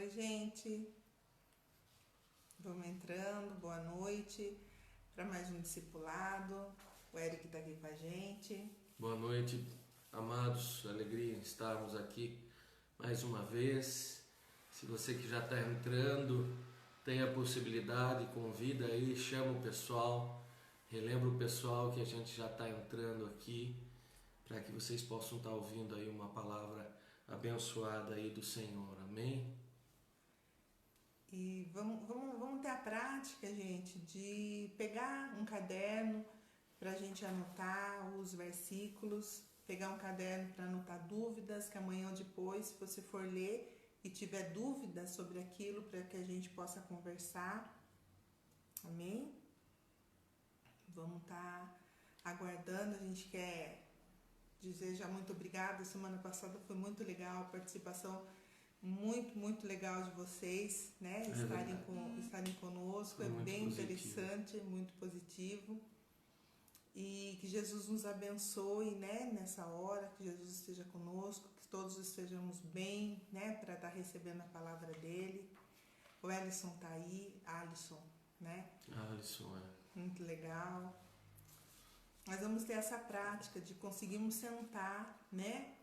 Oi, gente. Vamos entrando. Boa noite para mais um discipulado. O Eric está aqui com a gente. Boa noite, amados. Alegria em estarmos aqui mais uma vez. Se você que já está entrando tem a possibilidade, convida aí, chama o pessoal, relembra o pessoal que a gente já está entrando aqui, para que vocês possam estar ouvindo aí uma palavra abençoada aí do Senhor. Amém? E vamos ter a prática, gente, de pegar um caderno para a gente anotar os versículos, pegar um caderno para anotar dúvidas, que amanhã ou depois, se você for ler e tiver dúvidas sobre aquilo, para que a gente possa conversar. Amém? Vamos estar aguardando. A gente quer dizer já muito obrigada. Semana passada foi muito legal a participação, muito legal de vocês, né? Estarem conosco, é bem interessante, muito positivo. E que Jesus nos abençoe, né, nessa hora, que Jesus esteja conosco, que todos estejamos bem, né, para estar recebendo a palavra dele. O Alisson tá aí, Alisson, né? Alisson, Muito legal. Nós vamos ter essa prática de conseguirmos sentar, né,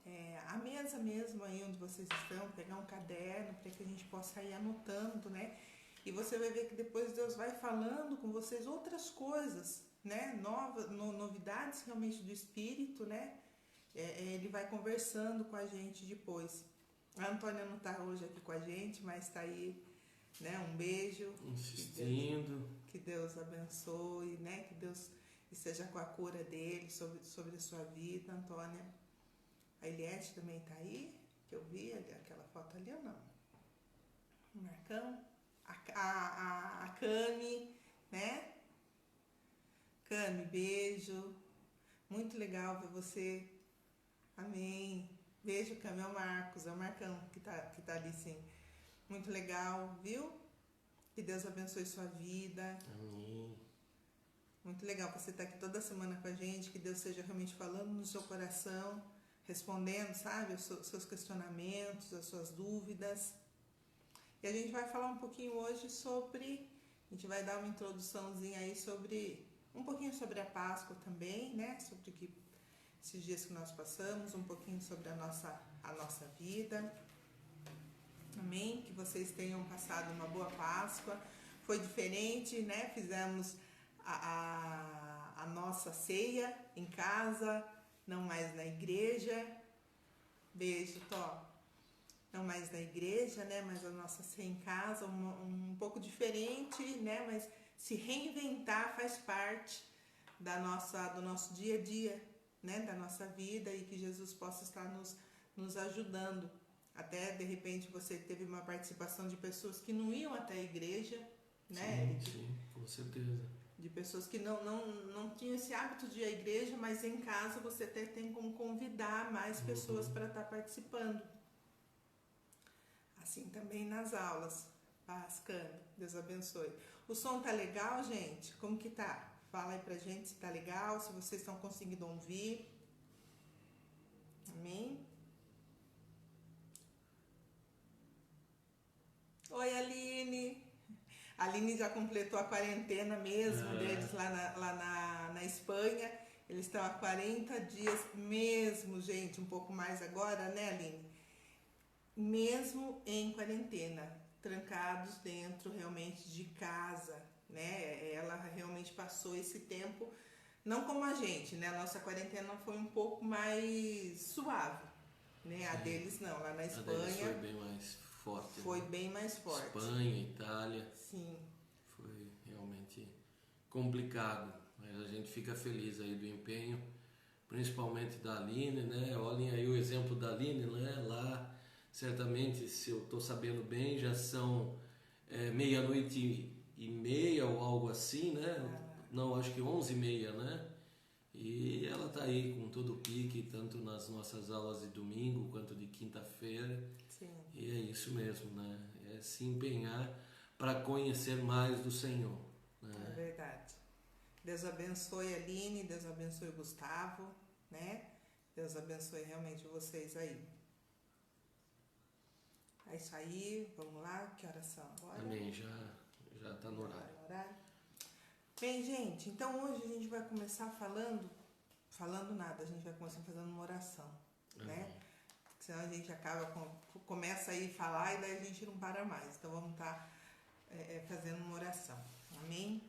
à mesa mesmo aí onde vocês estão, pegar um caderno para que a gente possa ir anotando, né? E você vai ver que depois Deus vai falando com vocês outras coisas, né? Novidades realmente do Espírito, né? Ele vai conversando com a gente depois. A Antônia não está hoje aqui com a gente, mas está aí, né? Um beijo. Insistindo. Que Deus abençoe, né? Que Deus esteja com a cura dele sobre a sua vida, Antônia. A Eliette também está aí, que eu vi aquela foto ali ou não? O Marcão. A Cami, né? Cami, beijo. Muito legal ver você. Amém. Beijo, Cami. É o Marcos, é o Marcão que tá ali, sim. Muito legal, viu? Que Deus abençoe sua vida. Amém. Muito legal você estar aqui toda semana com a gente. Que Deus esteja realmente falando no seu coração, respondendo, sabe, os seus questionamentos, as suas dúvidas. E a gente vai falar um pouquinho hoje sobre, a gente vai dar uma introduçãozinha aí sobre, um pouquinho sobre a Páscoa também, né? Sobre esses dias que nós passamos, um pouquinho sobre a nossa vida. Amém? Que vocês tenham passado uma boa Páscoa. Foi diferente, né? Fizemos a nossa ceia em casa, não mais na igreja. Beijo, Tó. Não mais na igreja, né? Mas a nossa ceia em casa, um pouco diferente, né? Mas se reinventar faz parte do nosso dia a dia, né? Da nossa vida, e que Jesus possa estar nos ajudando. Até, de repente, você teve uma participação de pessoas que não iam até a igreja, né? Sim, com certeza. De pessoas que não tinham esse hábito de ir à igreja, mas em casa você até tem como convidar mais pessoas para estar participando. Assim também nas aulas. Paz, Cami, Deus abençoe. O som tá legal, gente? Como que tá? Fala aí pra gente se tá legal, se vocês estão conseguindo ouvir. Amém? Oi, Aline. A Aline já completou a quarentena mesmo, deles lá na Espanha. Eles estão há 40 dias mesmo, gente, um pouco mais agora, né, Aline? Mesmo em quarentena, trancados dentro realmente de casa, né? Ela realmente passou esse tempo, não como a gente, né? A nossa quarentena foi um pouco mais suave, né? Sim. A deles não, lá na Espanha. A deles foi bem mais forte. Foi, né? Bem mais forte. Espanha, Itália. Sim. Foi realmente complicado, mas a gente fica feliz aí do empenho, principalmente da Aline, né? Olhem aí o exemplo da Aline, né? Lá, certamente, se eu estou sabendo bem, já são meia-noite e meia ou algo assim, né? Não, acho que 11h30, né? E ela está aí com todo o pique, tanto nas nossas aulas de domingo quanto de quinta-feira. Sim. E é isso mesmo, né? É se empenhar para conhecer mais do Senhor. Né? É verdade. Deus abençoe a Aline, Deus abençoe o Gustavo, né? Deus abençoe realmente vocês aí. A isso aí, vamos lá, que horas são agora? Amém, já está no horário. Bem, gente, então hoje a gente vai começar falando nada, a gente vai começar fazendo uma oração, né? Porque senão a gente começa aí a falar e daí a gente não para mais. Então vamos estar fazendo uma oração. Amém?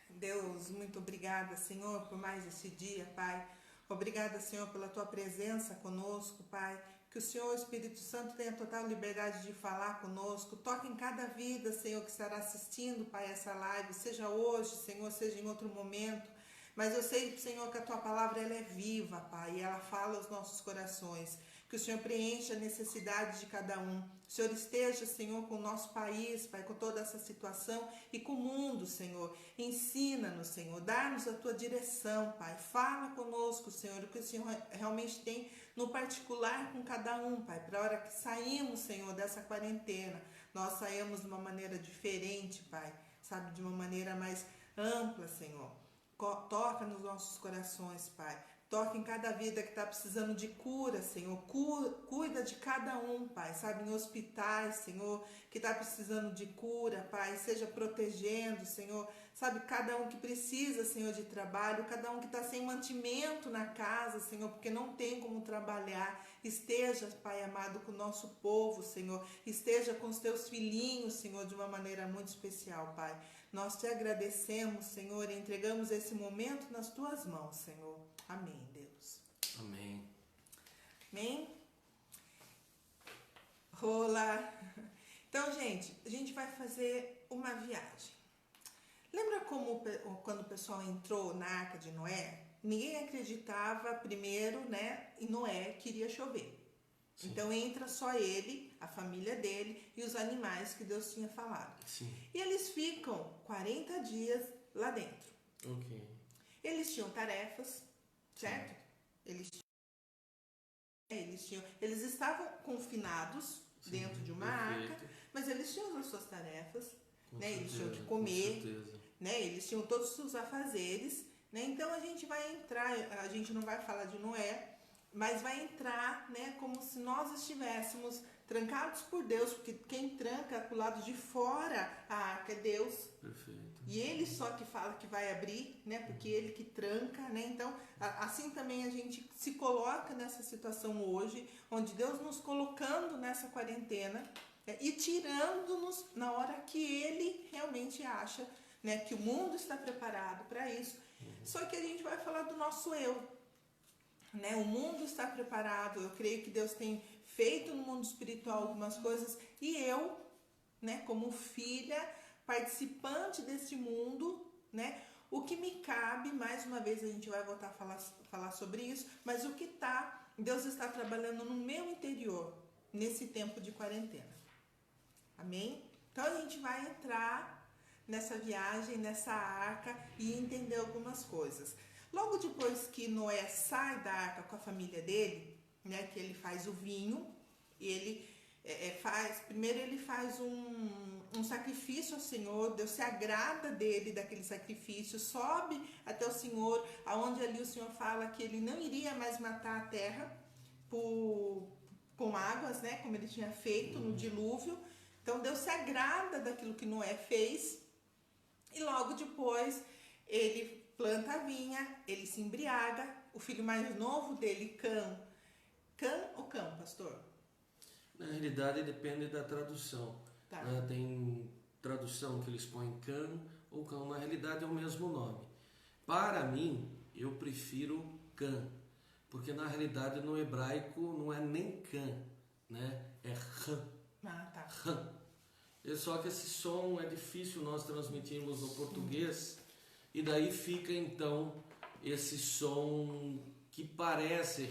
Deus, muito obrigada, Senhor, por mais esse dia, Pai. Obrigada, Senhor, pela Tua presença conosco, Pai. Que o Senhor, Espírito Santo, tenha total liberdade de falar conosco. Toque em cada vida, Senhor, que estará assistindo, Pai, essa live. Seja hoje, Senhor, seja em outro momento. Mas eu sei, Senhor, que a Tua palavra ela é viva, Pai, e ela fala aos nossos corações. Que o Senhor preencha a necessidade de cada um. O Senhor esteja, Senhor, com o nosso país, Pai, com toda essa situação e com o mundo, Senhor. Ensina-nos, Senhor, dá-nos a Tua direção, Pai. Fala conosco, Senhor, o que o Senhor realmente tem no particular com cada um, Pai. Para a hora que saímos, Senhor, dessa quarentena, nós saímos de uma maneira diferente, Pai. Sabe, de uma maneira mais ampla, Senhor. Toca nos nossos corações, Pai. Toca em cada vida que está precisando de cura, Senhor. Cuida de cada um, Pai. Sabe, em hospitais, Senhor, que está precisando de cura, Pai. Seja protegendo, Senhor. Sabe, cada um que precisa, Senhor, de trabalho. Cada um que está sem mantimento na casa, Senhor, porque não tem como trabalhar. Esteja, Pai amado, com o nosso povo, Senhor. Esteja com os Teus filhinhos, Senhor, de uma maneira muito especial, Pai. Nós Te agradecemos, Senhor, e entregamos esse momento nas Tuas mãos, Senhor. Amém, Deus. Amém. Amém? Olá! Então, gente, a gente vai fazer uma viagem. Lembra quando o pessoal entrou na Arca de Noé? Ninguém acreditava primeiro, né, em Noé que iria chover. Sim. Então entra só ele, a família dele e os animais que Deus tinha falado. Sim. E eles ficam 40 dias lá dentro. Ok. Eles tinham tarefas, certo? Eles estavam confinados dentro de uma arca, mas eles tinham as suas tarefas, né? Eles tinham que comer, né? Eles tinham todos os seus afazeres, né? Então a gente vai entrar, a gente não vai falar de Noé, mas vai entrar, né, como se nós estivéssemos trancados por Deus, porque quem tranca pro lado de fora a arca é Deus. Perfeito. E Ele só que fala que vai abrir, né, porque Ele que tranca, né? Então, assim também a gente se coloca nessa situação hoje, onde Deus nos colocando nessa quarentena, né, e tirando-nos na hora que Ele realmente acha, né, que o mundo está preparado para isso. Só que a gente vai falar do nosso eu. Né? O mundo está preparado, eu creio que Deus tem feito no mundo espiritual algumas coisas e eu, né, como filha, participante desse mundo, né, o que me cabe, mais uma vez a gente vai voltar a falar sobre isso, mas o que Deus está trabalhando no meu interior nesse tempo de quarentena. Amém? Então a gente vai entrar nessa viagem, nessa arca e entender algumas coisas. Logo depois que Noé sai da arca com a família dele, né, que ele faz o vinho, e ele primeiro ele faz um sacrifício ao Senhor, Deus se agrada dele, daquele sacrifício, sobe até o Senhor, aonde ali o Senhor fala que ele não iria mais matar a terra com águas, né, como ele tinha feito no dilúvio. Então Deus se agrada daquilo que Noé fez, e logo depois ele planta a vinha, ele se embriaga, o filho mais novo dele, Cã ou Cão, pastor? Na realidade depende da tradução. Tá. Tem tradução que eles põem Cã ou Cão, na realidade é o mesmo nome. Para mim, eu prefiro Cã, porque na realidade no hebraico não é nem Cã, né? É Rã. Ah, tá. Rã. Só que esse som é difícil nós transmitirmos no português. E daí fica então esse som que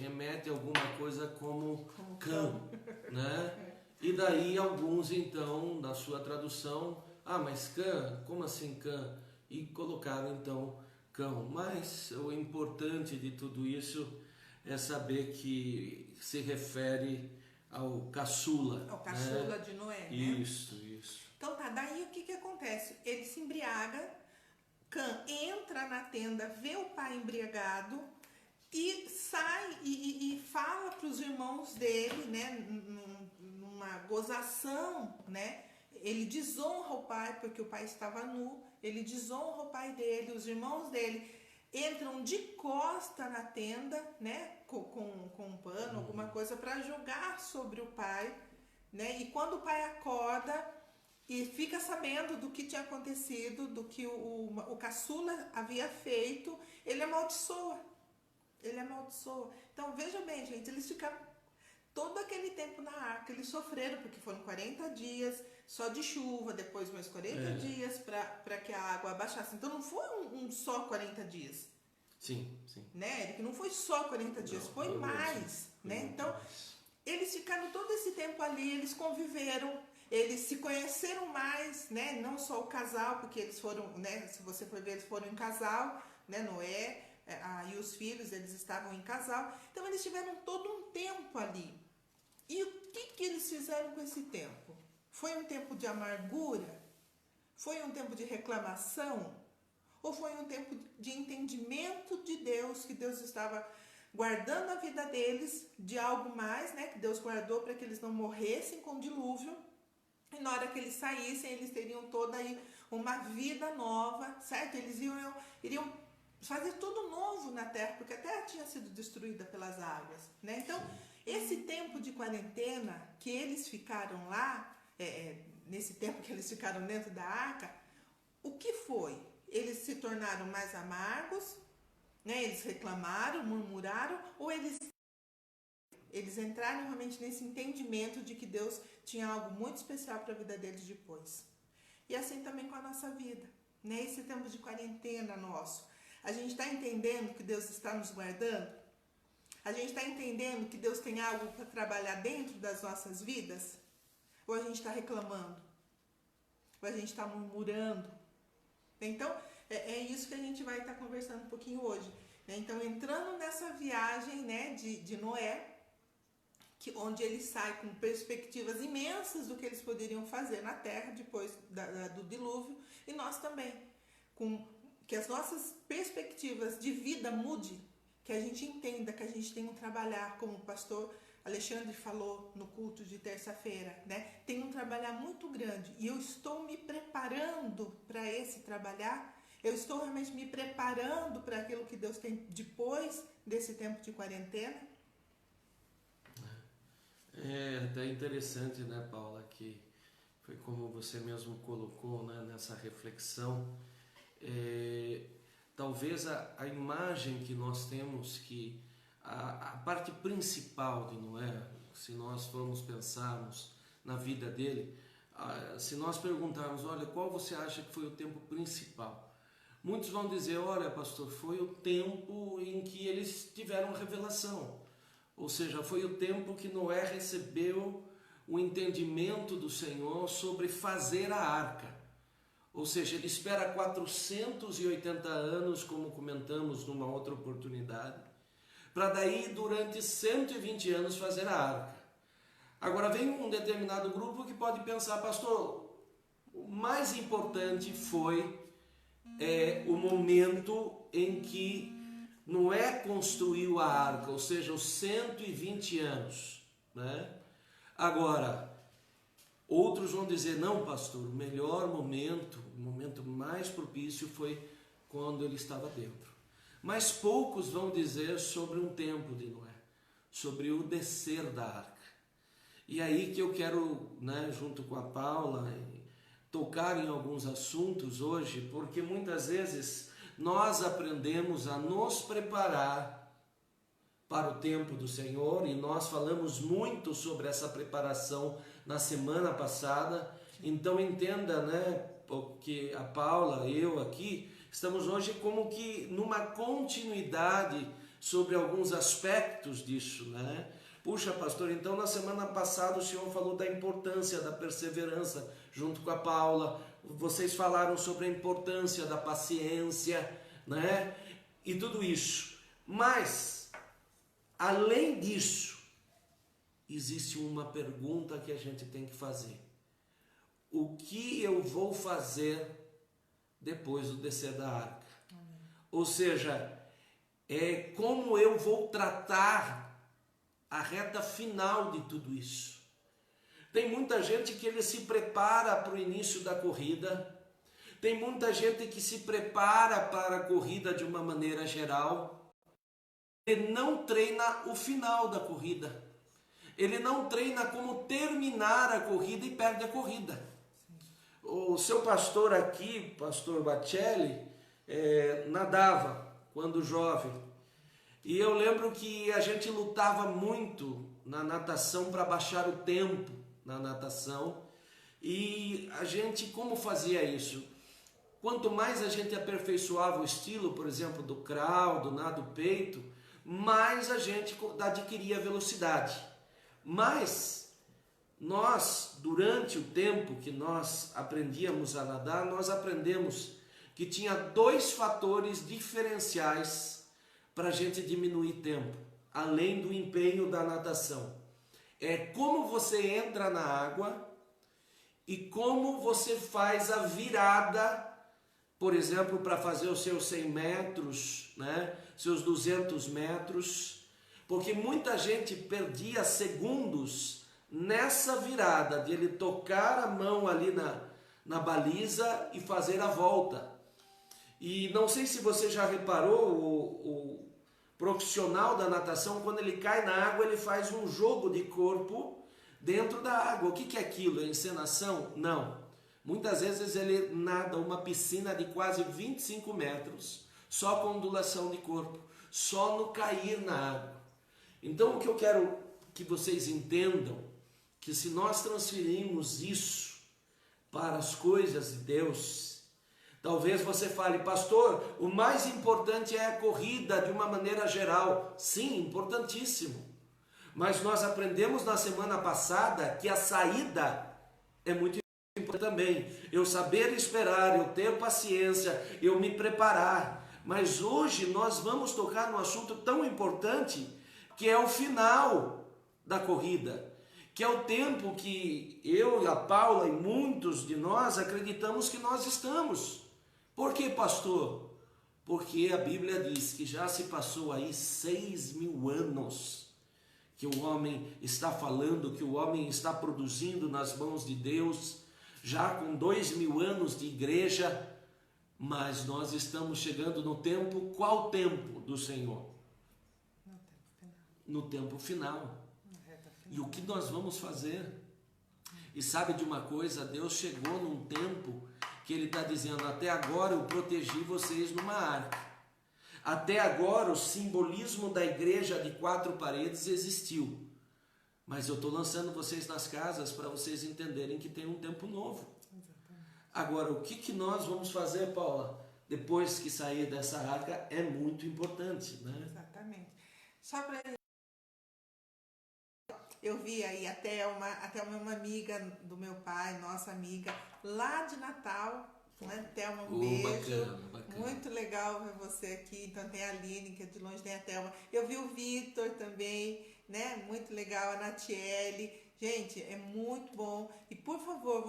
remete a alguma coisa como cão, né? E daí alguns então, na sua tradução, mas cã, como assim cã? E colocaram então cão. Mas o importante de tudo isso é saber que se refere ao caçula. Ao caçula, né? De Noé, né? Isso. Então tá, daí o que acontece? Ele se embriaga, Cã entra na tenda, vê o pai embriagado e sai e fala para os irmãos dele, né, uma gozação, né? Ele desonra o pai porque o pai estava nu, ele desonra o pai dele, os irmãos dele entram de costa na tenda, né? Com um pano, alguma coisa para jogar sobre o pai, né? E quando o pai acorda e fica sabendo do que tinha acontecido, do que o caçula havia feito, ele amaldiçoa. Ele amaldiçoa. Então, veja bem, gente, eles ficaram todo aquele tempo na arca, eles sofreram, porque foram 40 dias só de chuva, depois mais 40 dias para que a água abaixasse. Então, não foi só 40 dias. Sim, sim. Né, Eric? Não foi só 40 dias, foi mais. Né? Então, eles ficaram todo esse tempo ali, eles conviveram, eles se conheceram mais, né? Não só o casal, porque eles foram, né? Se você for ver, eles foram em casal, né? Noé e os filhos, eles estavam em casal. Então, eles tiveram todo um tempo ali. E o que eles fizeram com esse tempo? Foi um tempo de amargura? Foi um tempo de reclamação? Ou foi um tempo de entendimento de Deus, que Deus estava guardando a vida deles de algo mais, né? Que Deus guardou para que eles não morressem com o dilúvio. E na hora que eles saíssem, eles teriam toda aí uma vida nova, certo? Eles iriam fazer tudo novo na terra, porque a terra tinha sido destruída pelas águas, né? Então, esse tempo de quarentena que eles ficaram lá, nesse tempo que eles ficaram dentro da arca, o que foi? Eles se tornaram mais amargos, né? Eles reclamaram, murmuraram, ou eles entraram realmente nesse entendimento de que Deus tinha algo muito especial para a vida deles depois. E assim também com a nossa vida, né? Esse tempo de quarentena nosso, a gente está entendendo que Deus está nos guardando? A gente está entendendo que Deus tem algo para trabalhar dentro das nossas vidas? Ou a gente está reclamando? Ou a gente está murmurando? Então, é isso que a gente vai estar conversando um pouquinho hoje. Né? Então, entrando nessa viagem, né, de Noé, onde ele sai com perspectivas imensas do que eles poderiam fazer na terra depois do dilúvio, e nós também, que as nossas perspectivas de vida mude, que a gente entenda que a gente tem um trabalhar, como o pastor Alexandre falou no culto de terça-feira, né? Tem um trabalhar muito grande e eu estou me preparando para esse trabalhar, eu estou realmente me preparando para aquilo que Deus tem depois desse tempo de quarentena. É até interessante, né, Paula, que foi como você mesmo colocou, né, nessa reflexão. Talvez a imagem que nós temos, que a parte principal de Noé, se nós formos pensarmos na vida dele, se nós perguntarmos, olha, qual você acha que foi o tempo principal? Muitos vão dizer, olha, pastor, foi o tempo em que eles tiveram revelação. Ou seja, foi o tempo que Noé recebeu o entendimento do Senhor sobre fazer a arca. Ou seja, ele espera 480 anos, como comentamos numa outra oportunidade, para daí, durante 120 anos, fazer a arca. Agora vem um determinado grupo que pode pensar, pastor, o mais importante foi o momento em que Noé construiu a arca, ou seja, os 120 anos, né? Agora, outros vão dizer, não, pastor, o melhor momento, o momento mais propício foi quando ele estava dentro. Mas poucos vão dizer sobre um tempo de Noé, sobre o descer da arca. E aí que eu quero, né, junto com a Paula, tocar em alguns assuntos hoje, porque muitas vezes nós aprendemos a nos preparar para o tempo do Senhor, e nós falamos muito sobre essa preparação na semana passada. Então entenda, né, porque a Paula, eu aqui, estamos hoje como que numa continuidade sobre alguns aspectos disso, né? Puxa, pastor, então na semana passada o senhor falou da importância da perseverança junto com a Paula, vocês falaram sobre a importância da paciência, né? E tudo isso. Mas, além disso, existe uma pergunta que a gente tem que fazer. O que eu vou fazer depois do descer da arca? Amém. Ou seja, como eu vou tratar a reta final de tudo isso. Tem muita gente que ele se prepara para o início da corrida. Tem muita gente que se prepara para a corrida de uma maneira geral. Ele não treina o final da corrida. Ele não treina como terminar a corrida e perde a corrida. O seu pastor aqui, pastor Bacelli, nadava quando jovem. E eu lembro que a gente lutava muito na natação para baixar o tempo na natação. E a gente, como fazia isso? Quanto mais a gente aperfeiçoava o estilo, por exemplo, do crawl, do nado peito, mais a gente adquiria velocidade. Mas nós, durante o tempo que nós aprendíamos a nadar, nós aprendemos que tinha 2 fatores diferenciais para a gente diminuir tempo, além do empenho da natação. É como você entra na água e como você faz a virada, por exemplo, para fazer os seus 100 metros, né? Seus 200 metros, porque muita gente perdia segundos nessa virada, de ele tocar a mão ali na baliza e fazer a volta. E não sei se você já reparou, o profissional da natação, quando ele cai na água, ele faz um jogo de corpo dentro da água. O que é aquilo? É encenação? Não. Muitas vezes ele nada uma piscina de quase 25 metros, só com ondulação de corpo, só no cair na água. Então o que eu quero que vocês entendam, que se nós transferirmos isso para as coisas de Deus, talvez você fale, pastor, o mais importante é a corrida de uma maneira geral. Sim, importantíssimo. Mas nós aprendemos na semana passada que a saída é muito importante também. Eu saber esperar, eu ter paciência, eu me preparar. Mas hoje nós vamos tocar num assunto tão importante que é o final da corrida, que é o tempo que eu, a Paula e muitos de nós acreditamos que nós estamos. Por que, pastor? Porque a Bíblia diz que já se passou aí 6.000 anos que o homem está falando, que o homem está produzindo nas mãos de Deus, já com 2.000 anos de igreja, mas nós estamos chegando no tempo, qual tempo do Senhor? No tempo final. E o que nós vamos fazer? E sabe de uma coisa? Deus chegou num tempo que Ele está dizendo, até agora eu protegi vocês numa arca. Até agora o simbolismo da igreja de 4 paredes existiu. Mas eu estou lançando vocês nas casas para vocês entenderem que tem um tempo novo. Exatamente. Agora, o que nós vamos fazer, Paula? Depois que sair dessa arca é muito importante, né? Exatamente. Só para eu vi aí até uma amiga do meu pai, nossa amiga, lá de Natal, né? Thelma, um beijo. Bacana. Muito legal ver você aqui. Então tem a Aline, que é de longe, tem a Thelma. Eu vi o Vitor também, né? Muito legal, a Natiele. Gente, é muito bom. E por favor,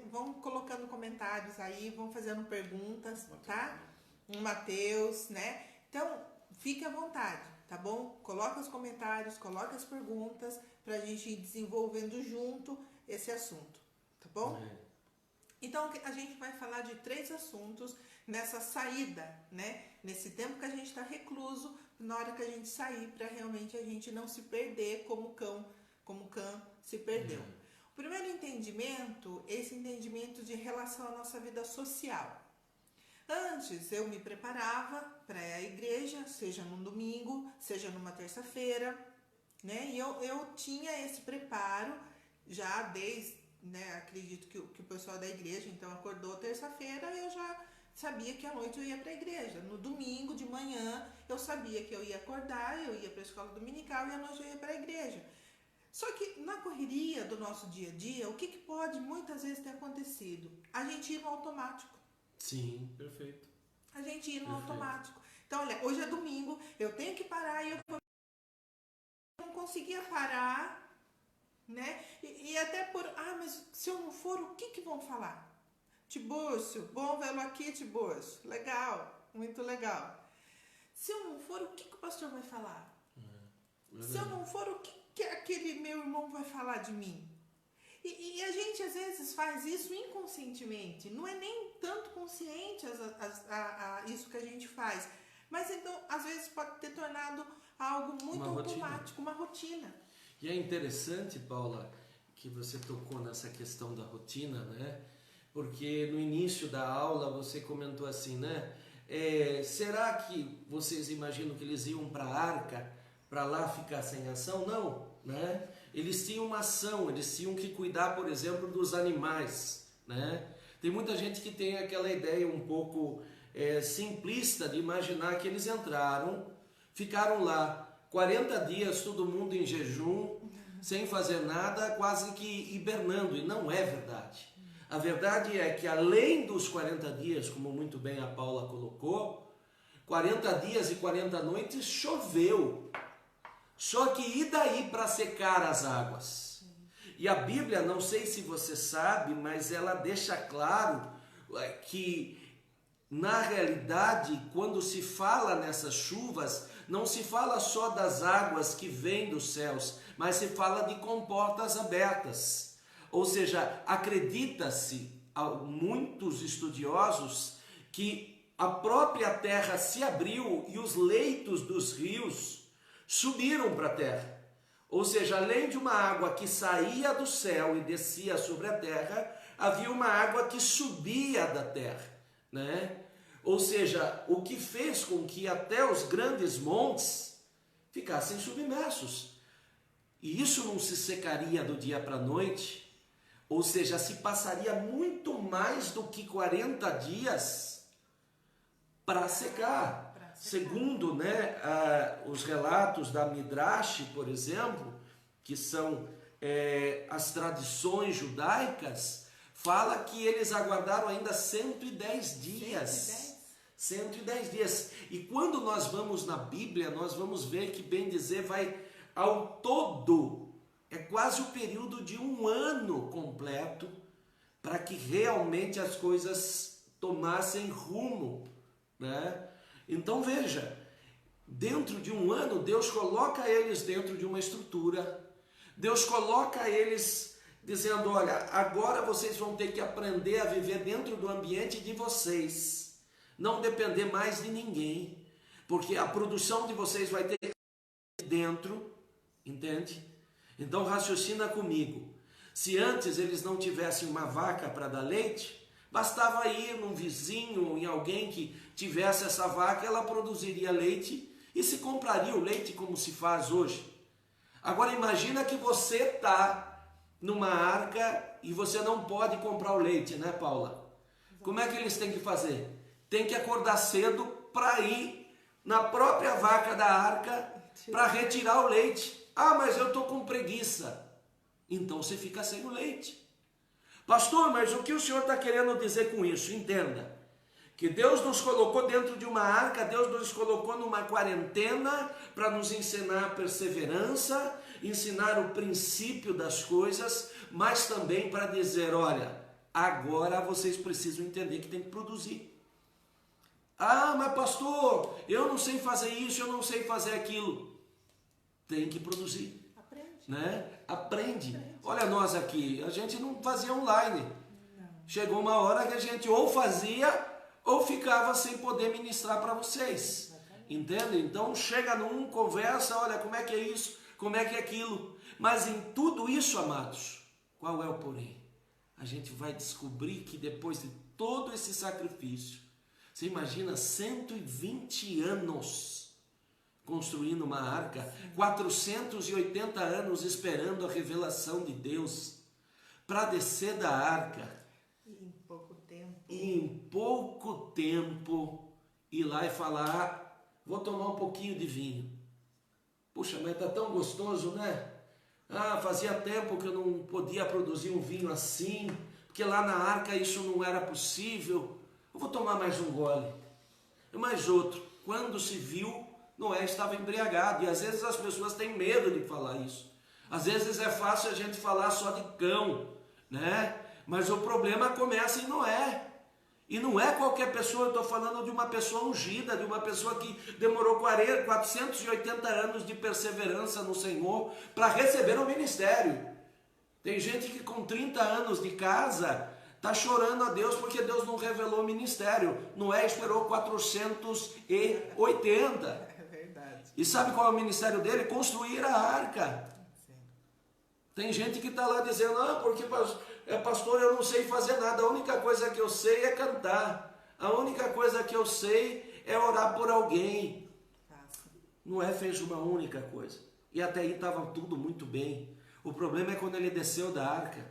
vão colocando comentários aí, vão fazendo perguntas, tá? O Matheus, né? Então, fique à vontade, tá bom? Coloca os comentários, coloca as perguntas pra gente ir desenvolvendo junto esse assunto, tá bom? Então, a gente vai falar de 3 assuntos nessa saída, né? Nesse tempo que a gente está recluso, na hora que a gente sair, para realmente a gente não se perder como Cã se perdeu. O primeiro entendimento, esse entendimento de relação à nossa vida social. Antes eu me preparava para a igreja, seja num domingo, seja numa terça-feira, né? E eu tinha esse preparo já desde, né? Acredito que o pessoal da igreja, então, acordou terça-feira, eu já sabia que à noite eu ia para a igreja. No domingo de manhã eu sabia que eu ia acordar, eu ia para a escola dominical e à noite eu ia para a igreja. Só que na correria do nosso dia a dia, o que pode muitas vezes ter acontecido? A gente ir no automático. Sim, perfeito. A gente ir no automático. Então, olha, hoje é domingo, eu tenho que parar e eu não conseguia parar, né? E até mas se eu não for, o que vão falar? Tibúrcio, bom vê-lo aqui, Tibúrcio. Legal, muito legal. Se eu não for, o que o pastor vai falar? Se eu não for, o que aquele meu irmão vai falar de mim? E a gente às vezes faz isso inconscientemente, não é nem tanto consciente isso que a gente faz, mas então às vezes pode ter tornado algo muito automático, uma rotina. E é interessante, Paula, que você tocou nessa questão da rotina, né? Porque no início da aula você comentou assim, né? Será que vocês imaginam que eles iam para a arca, para lá ficar sem ação? Não, né? Eles tinham uma ação, eles tinham que cuidar, por exemplo, dos animais, né? Tem muita gente que tem aquela ideia um pouco simplista de imaginar que eles entraram, ficaram lá 40 dias, todo mundo em jejum, sem fazer nada, quase que hibernando, e não é verdade. A verdade é que além dos 40 dias, como muito bem a Paula colocou, 40 dias e 40 noites choveu. Só que e daí para secar as águas? E a Bíblia, não sei se você sabe, mas ela deixa claro que na realidade, quando se fala nessas chuvas, não se fala só das águas que vêm dos céus, mas se fala de comportas abertas. Ou seja, acredita-se a muitos estudiosos que a própria terra se abriu e os leitos dos rios subiram para a terra. Ou seja, além de uma água que saía do céu e descia sobre a terra, havia uma água que subia da terra, né? Ou seja, o que fez com que até os grandes montes ficassem submersos. E isso não se secaria do dia para a noite, ou seja, se passaria muito mais do que 40 dias para secar. Segundo, né, os relatos da Midrash, por exemplo, que são as tradições judaicas, fala que eles aguardaram ainda 110 dias. 110 dias. E quando nós vamos na Bíblia, nós vamos ver que, bem dizer, vai ao todo, é quase o período de um ano completo para que realmente as coisas tomassem rumo, né? Então veja, dentro de um ano, Deus coloca eles dentro de uma estrutura, Deus coloca eles dizendo, olha, agora vocês vão ter que aprender a viver dentro do ambiente de vocês, não depender mais de ninguém, porque a produção de vocês vai ter que ser dentro, entende? Então raciocina comigo, se antes eles não tivessem uma vaca para dar leite, bastava ir num vizinho, em alguém que tivesse essa vaca, ela produziria leite e se compraria o leite como se faz hoje. Agora imagina que você está numa arca e você não pode comprar o leite, né, Paula? Como é que eles têm que fazer? Tem que acordar cedo para ir na própria vaca da arca para retirar o leite. Ah, mas eu estou com preguiça. Então você fica sem o leite. Pastor, mas o que o senhor está querendo dizer com isso? Entenda, que Deus nos colocou dentro de uma arca, Deus nos colocou numa quarentena para nos ensinar a perseverança, ensinar o princípio das coisas, mas também para dizer, olha, agora vocês precisam entender que tem que produzir. Ah, mas pastor, eu não sei fazer isso, eu não sei fazer aquilo. Tem que produzir. Aprende. Né? Aprende. Olha nós aqui, a gente não fazia online. Não. Chegou uma hora que a gente ou fazia ou ficava sem poder ministrar para vocês. Exatamente. Entende? Então chega num, conversa, olha como é que é isso, como é que é aquilo. Mas em tudo isso, amados, qual é o porém? A gente vai descobrir que depois de todo esse sacrifício, você imagina 120 anos construindo uma arca, 480 anos esperando a revelação de Deus para descer da arca. E em pouco tempo. E em pouco tempo ir lá e falar, vou tomar um pouquinho de vinho. Puxa, mas está tão gostoso, né? Ah, fazia tempo que eu não podia produzir um vinho assim, porque lá na arca isso não era possível. Eu vou tomar mais um gole. E mais outro. Quando se viu, Noé estava embriagado, e às vezes as pessoas têm medo de falar isso. Às vezes é fácil a gente falar só de cão, né? Mas o problema começa em Noé. E não é qualquer pessoa, eu estou falando de uma pessoa ungida, de uma pessoa que demorou 480 anos de perseverança no Senhor para receber o ministério. Tem gente que com 30 anos de casa está chorando a Deus porque Deus não revelou o ministério. Noé esperou 480. É verdade. E sabe qual é o ministério dele? Construir a arca. Sim. Tem gente que está lá dizendo, porque pastor, eu não sei fazer nada, a única coisa que eu sei é cantar, a única coisa que eu sei é orar por alguém. Noé fez uma única coisa, e até aí estava tudo muito bem. O problema é quando ele desceu da arca.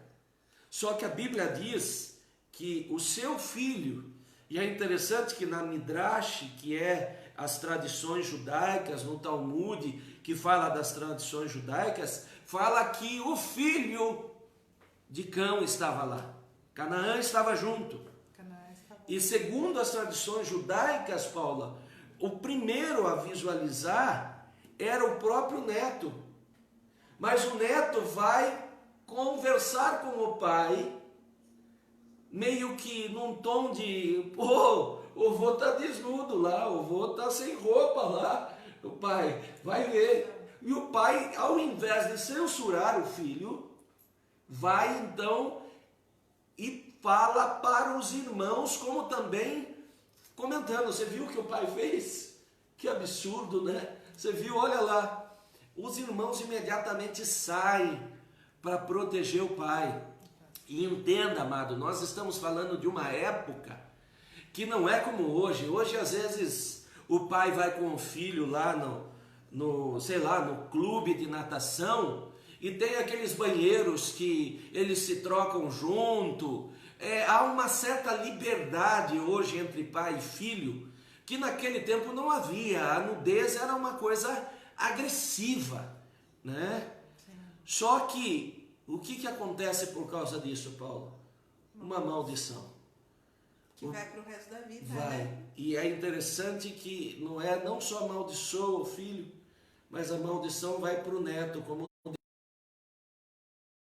Só que a Bíblia diz que o seu filho, e é interessante que na Midrash, que é as tradições judaicas, no Talmud, que fala das tradições judaicas, fala que o filho de Cão estava lá. Canaã estava junto. E segundo as tradições judaicas, Paula, o primeiro a visualizar era o próprio neto. Mas o neto vai conversar com o pai, meio que num tom de, o vô está desnudo lá, o vô está sem roupa lá, o pai vai ver. E o pai, ao invés de censurar o filho, vai então e fala para os irmãos, como também comentando, você viu o que o pai fez? Que absurdo, né? Você viu, olha lá, os irmãos imediatamente saem para proteger o pai. E entenda, amado, nós estamos falando de uma época que não é como hoje. Hoje, às vezes, o pai vai com o filho lá no clube de natação e tem aqueles banheiros que eles se trocam junto. Há uma certa liberdade hoje entre pai e filho, que naquele tempo não havia. A nudez era uma coisa agressiva, né? Sim. Só que, o que acontece por causa disso, Paulo? Uma maldição. Que vai para o resto da vida, vai. Né? E é interessante que não só amaldiçoa o filho, mas a maldição vai para o neto, como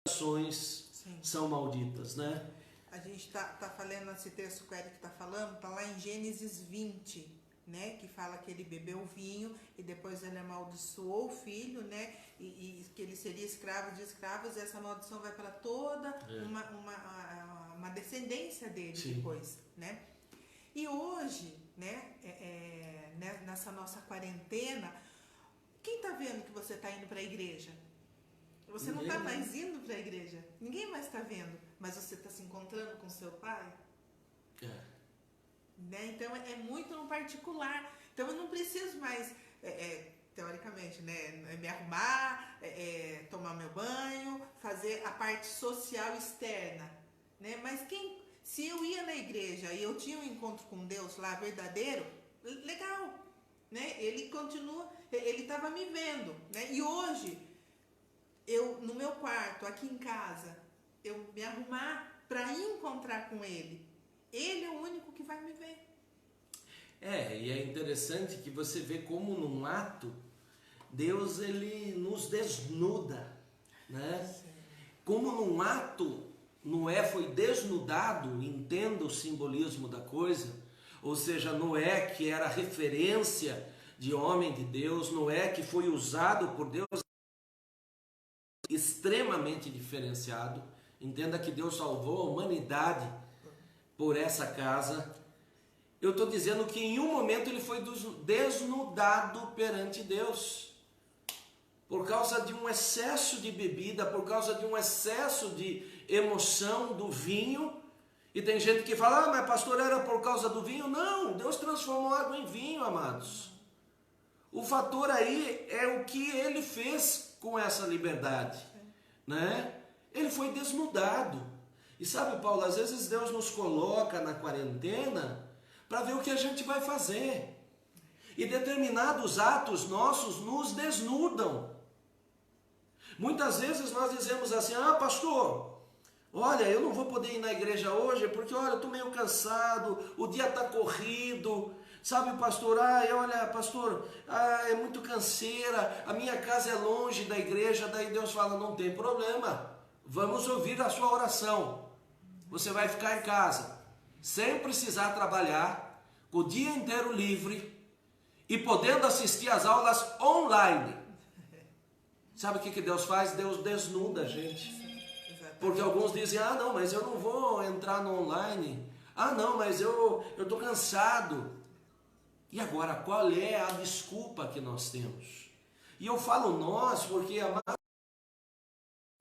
ações são malditas, né? A gente tá falando, esse texto que o Eric está falando, está lá em Gênesis 20, né? Que fala que ele bebeu vinho e depois ele amaldiçoou o filho, né? E que ele seria escravo de escravos, e essa maldição vai para toda uma descendência dele. Sim. Depois, né? E hoje, né? Nessa nossa quarentena, quem está vendo que você está indo para a igreja? Você não está mais indo para a igreja. Ninguém mais está vendo. Mas você está se encontrando com seu pai? Né? Então, é muito no particular. Então, eu não preciso mais, teoricamente, né, me arrumar, tomar meu banho, fazer a parte social externa. Né? Mas se eu ia na igreja e eu tinha um encontro com Deus lá, verdadeiro, legal. Né? Ele continua, ele estava me vendo. Né? E hoje, eu, no meu quarto, aqui em casa, eu me arrumar para encontrar com ele. Ele é o único que vai me ver. E é interessante que você vê como num ato, Deus ele nos desnuda, né? Sim. Como num ato, Noé foi desnudado, entenda o simbolismo da coisa, ou seja, Noé que era referência de homem de Deus, Noé que foi usado por Deus, extremamente diferenciado. Entenda que Deus salvou a humanidade por essa casa. Eu estou dizendo que em um momento ele foi desnudado perante Deus, por causa de um excesso de bebida, por causa de um excesso de emoção do vinho. E tem gente que fala, mas pastor, era por causa do vinho? Não, Deus transformou água em vinho, amados. O fator aí é o que ele fez com essa liberdade, né? Ele foi desnudado. E sabe, Paulo, às vezes Deus nos coloca na quarentena para ver o que a gente vai fazer. E determinados atos nossos nos desnudam. Muitas vezes nós dizemos assim, pastor, olha, eu não vou poder ir na igreja hoje porque, olha, eu estou meio cansado, o dia está corrido. Sabe, pastor, pastor, é muito canseira, a minha casa é longe da igreja. Daí Deus fala, não tem problema, vamos ouvir a sua oração. Você vai ficar em casa, sem precisar trabalhar, com o dia inteiro livre e podendo assistir às aulas online. Sabe o que Deus faz? Deus desnuda a gente. Porque alguns dizem, ah não, mas eu não vou entrar no online. Ah não, mas eu estou cansado. E agora, qual é a desculpa que nós temos? E eu falo nós, porque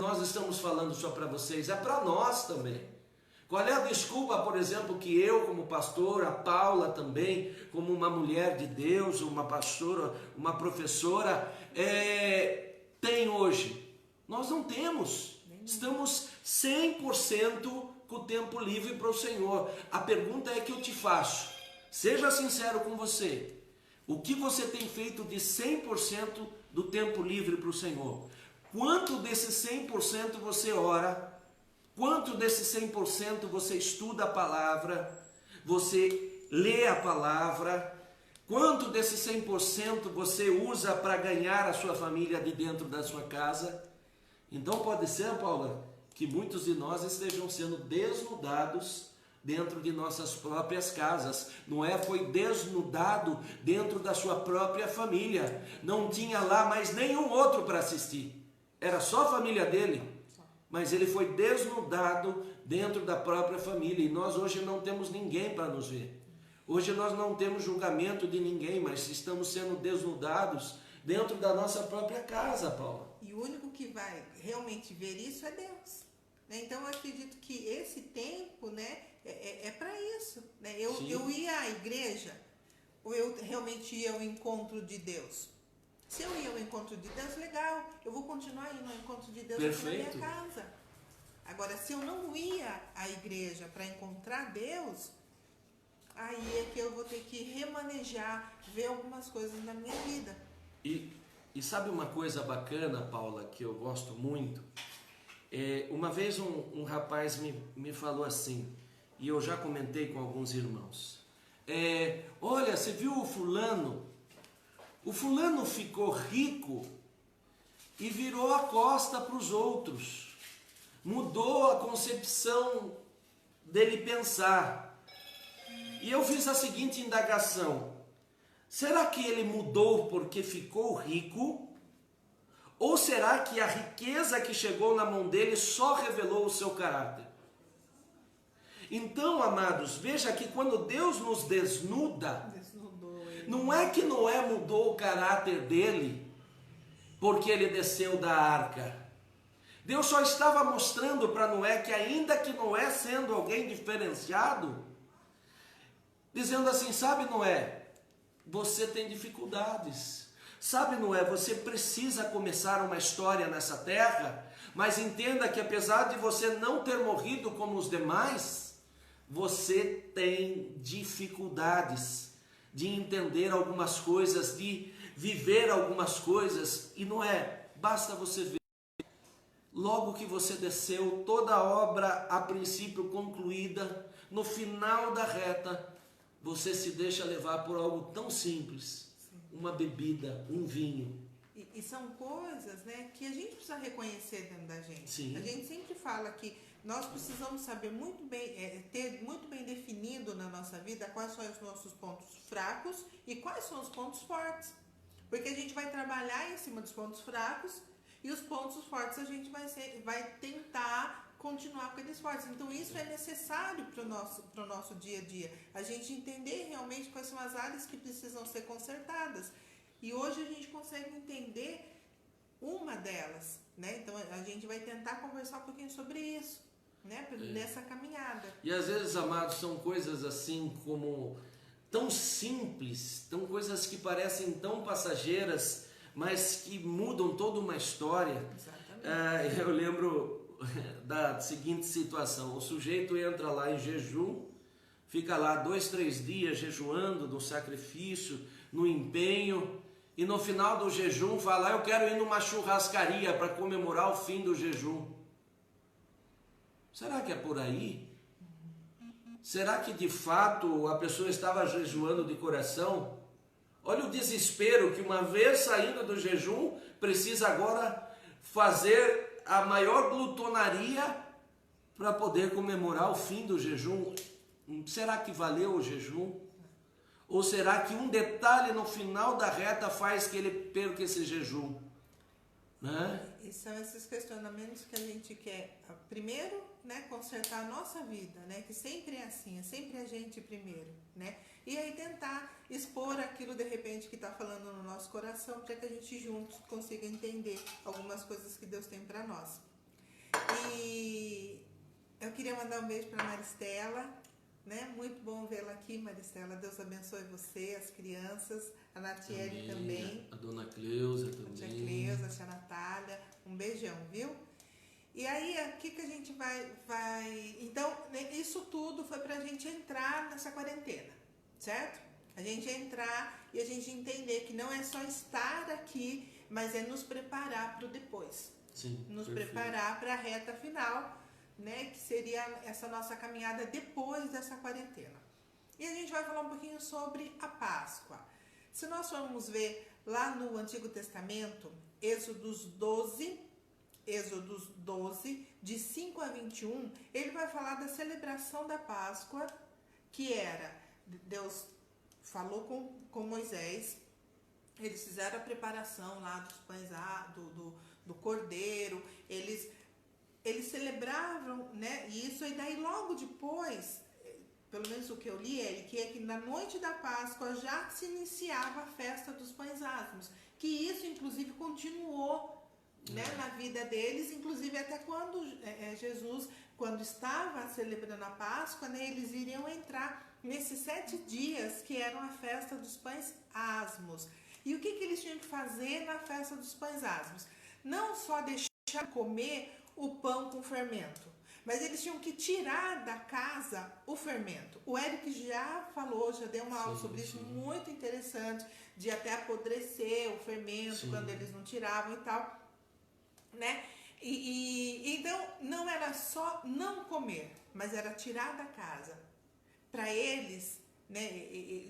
nós estamos falando só para vocês, é para nós também. Qual é a desculpa, por exemplo, que eu como pastor, a Paula também, como uma mulher de Deus, uma pastora, uma professora, tem hoje? Nós não temos. Estamos 100% com o tempo livre para o Senhor. A pergunta é que eu te faço, seja sincero com você, o que você tem feito de 100% do tempo livre para o Senhor? Quanto desses 100% você ora? Quanto desses 100% você estuda a palavra? Você lê a palavra? Quanto desses 100% você usa para ganhar a sua família de dentro da sua casa? Então pode ser, Paula, que muitos de nós estejam sendo desnudados dentro de nossas próprias casas. Noé foi desnudado dentro da sua própria família. Não tinha lá mais nenhum outro para assistir. Era só a família dele. Mas ele foi desnudado dentro da própria família. E nós hoje não temos ninguém para nos ver. Hoje nós não temos julgamento de ninguém, mas estamos sendo desnudados dentro da nossa própria casa, Paula. E o único que vai realmente ver isso é Deus. Então eu acredito que esse tempo, né, é para isso. Né? Eu ia à igreja, ou eu realmente ia ao encontro de Deus? Se eu ia ao encontro de Deus, legal, eu vou continuar indo ao encontro de Deus aqui na minha casa. Agora, se eu não ia à igreja para encontrar Deus, aí é que eu vou ter que remanejar, ver algumas coisas na minha vida. E sabe uma coisa bacana, Paula, que eu gosto muito? Uma vez um rapaz me falou assim, e eu já comentei com alguns irmãos. Olha, você viu o fulano? O fulano ficou rico e virou a costa para os outros. Mudou a concepção dele pensar. E eu fiz a seguinte indagação. Será que ele mudou porque ficou rico? Ou será que a riqueza que chegou na mão dele só revelou o seu caráter? Então, amados, veja que quando Deus nos desnuda, não é que Noé mudou o caráter dele porque ele desceu da arca. Deus só estava mostrando para Noé que ainda que Noé sendo alguém diferenciado, dizendo assim, sabe Noé, você tem dificuldades. Sabe Noé, você precisa começar uma história nessa terra, mas entenda que apesar de você não ter morrido como os demais, você tem dificuldades de entender algumas coisas, de viver algumas coisas, e não basta você ver, logo que você desceu, toda a obra a princípio concluída, no final da reta, você se deixa levar por algo tão simples, uma bebida, um vinho. E são coisas, né, que a gente precisa reconhecer dentro da gente. Sim. A gente sempre fala que nós precisamos saber muito bem, ter muito bem definido na nossa vida quais são os nossos pontos fracos e quais são os pontos fortes. Porque a gente vai trabalhar em cima dos pontos fracos e os pontos fortes a gente vai tentar continuar com eles fortes. Então isso é necessário para o nosso dia a dia. A gente entender realmente quais são as áreas que precisam ser consertadas. E hoje a gente consegue entender uma delas, né? Então a gente vai tentar conversar um pouquinho sobre isso, né? Nessa caminhada. E às vezes, amados, são coisas assim como tão simples, tão coisas que parecem tão passageiras, mas que mudam toda uma história. Exatamente. Eu lembro da seguinte situação, o sujeito entra lá em jejum, fica lá 2, 3 dias jejuando no sacrifício, no empenho, e no final do jejum fala, eu quero ir numa churrascaria para comemorar o fim do jejum. Será que é por aí? Será que de fato a pessoa estava jejuando de coração? Olha o desespero que uma vez saindo do jejum, precisa agora fazer a maior glutonaria para poder comemorar o fim do jejum. Será que valeu o jejum? Ou será que um detalhe no final da reta faz que ele perca esse jejum? né? E são esses questionamentos que a gente quer, primeiro, né, consertar a nossa vida, né, que sempre é assim, é sempre a gente primeiro, né, e aí tentar expor aquilo de repente que está falando no nosso coração para que a gente juntos consiga entender algumas coisas que Deus tem para nós. E eu queria mandar um beijo para Maristela, né, muito bom vê-la aqui, Maristela, Deus abençoe você, as crianças, a Natiele também, a dona Cleusa também, a tia Cleusa, a tia Natália, um beijão, viu? E aí, aqui que a gente vai... Então, isso tudo foi pra gente entrar nessa quarentena, certo? A gente entrar e a gente entender que não é só estar aqui, mas é nos preparar para o depois. Sim, nos perfeito. Preparar para a reta final, né? Que seria essa nossa caminhada depois dessa quarentena. E a gente vai falar um pouquinho sobre a Páscoa. Se nós formos ver lá no Antigo Testamento, Êxodos 12, de 5 a 21, ele vai falar da celebração da Páscoa, que era, Deus falou com Moisés, eles fizeram a preparação lá dos pães, do cordeiro, eles celebravam, né, isso, e daí logo depois, pelo menos o que eu li, que é que na noite da Páscoa já se iniciava a festa dos pães asmos, que isso inclusive continuou, né, na vida deles, inclusive até quando Jesus, quando estava celebrando a Páscoa, né, eles iriam entrar nesses 7 dias que eram a festa dos pães asmos. E o que eles tinham que fazer na festa dos pães asmos? Não só deixar comer o pão com fermento, mas eles tinham que tirar da casa o fermento. O Eric já falou, já deu uma aula sobre isso, muito interessante, de até apodrecer o fermento quando eles não tiravam e tal, né? Então não era só não comer, mas era tirar da casa. Para eles, né?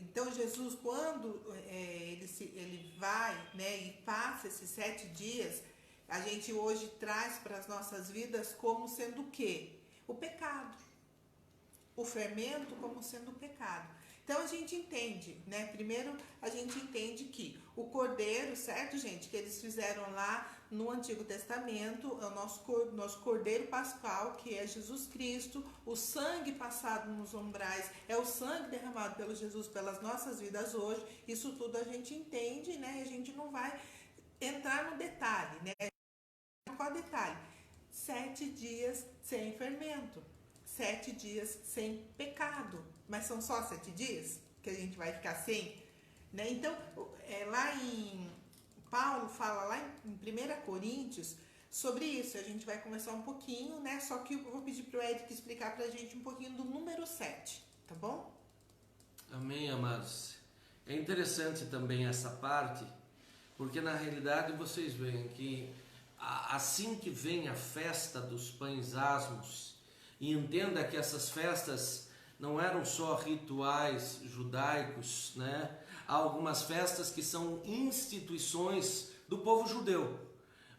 Então Jesus, quando ele vai, né, e passa esses 7 dias, a gente hoje traz para as nossas vidas como sendo o quê? O pecado. O fermento como sendo o pecado. Então a gente entende, né? Primeiro a gente entende que o cordeiro, certo, gente? Que eles fizeram lá no Antigo Testamento, é o nosso cordeiro pascal, que é Jesus Cristo, o sangue passado nos umbrais, é o sangue derramado pelo Jesus pelas nossas vidas hoje. Isso tudo a gente entende, né? E a gente não vai entrar no detalhe, né? Qual detalhe? 7 dias sem fermento, 7 dias sem pecado. Mas são só 7 dias que a gente vai ficar sem, né? Então, lá em Paulo fala lá em 1 Coríntios sobre isso. A gente vai conversar um pouquinho, né? Só que eu vou pedir para o Eric explicar para a gente um pouquinho do número 7, tá bom? Amém, amados. É interessante também essa parte, porque na realidade vocês veem que assim que vem a festa dos pães asmos, e entenda que essas festas não eram só rituais judaicos, né? Há algumas festas que são instituições do povo judeu,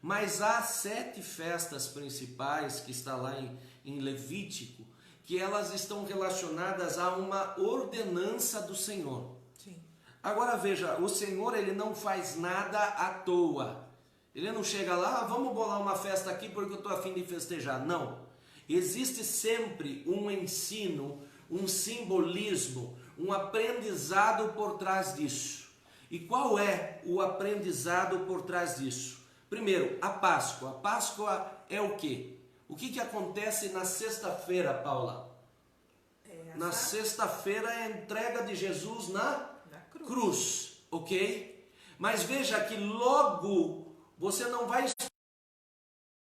mas há 7 festas principais que está lá em Levítico, que elas estão relacionadas a uma ordenança do Senhor. Sim. Agora veja, o Senhor, ele não faz nada à toa. Ele não chega lá, vamos bolar uma festa aqui porque eu estou a fim de festejar. Não. Existe sempre um ensino, um simbolismo, um aprendizado por trás disso. E qual é o aprendizado por trás disso? Primeiro, a Páscoa. A Páscoa é o quê? O que acontece na sexta-feira, Paula? Na sexta-feira é a entrega de Jesus na cruz, ok? Mas veja que logo você não vai esperar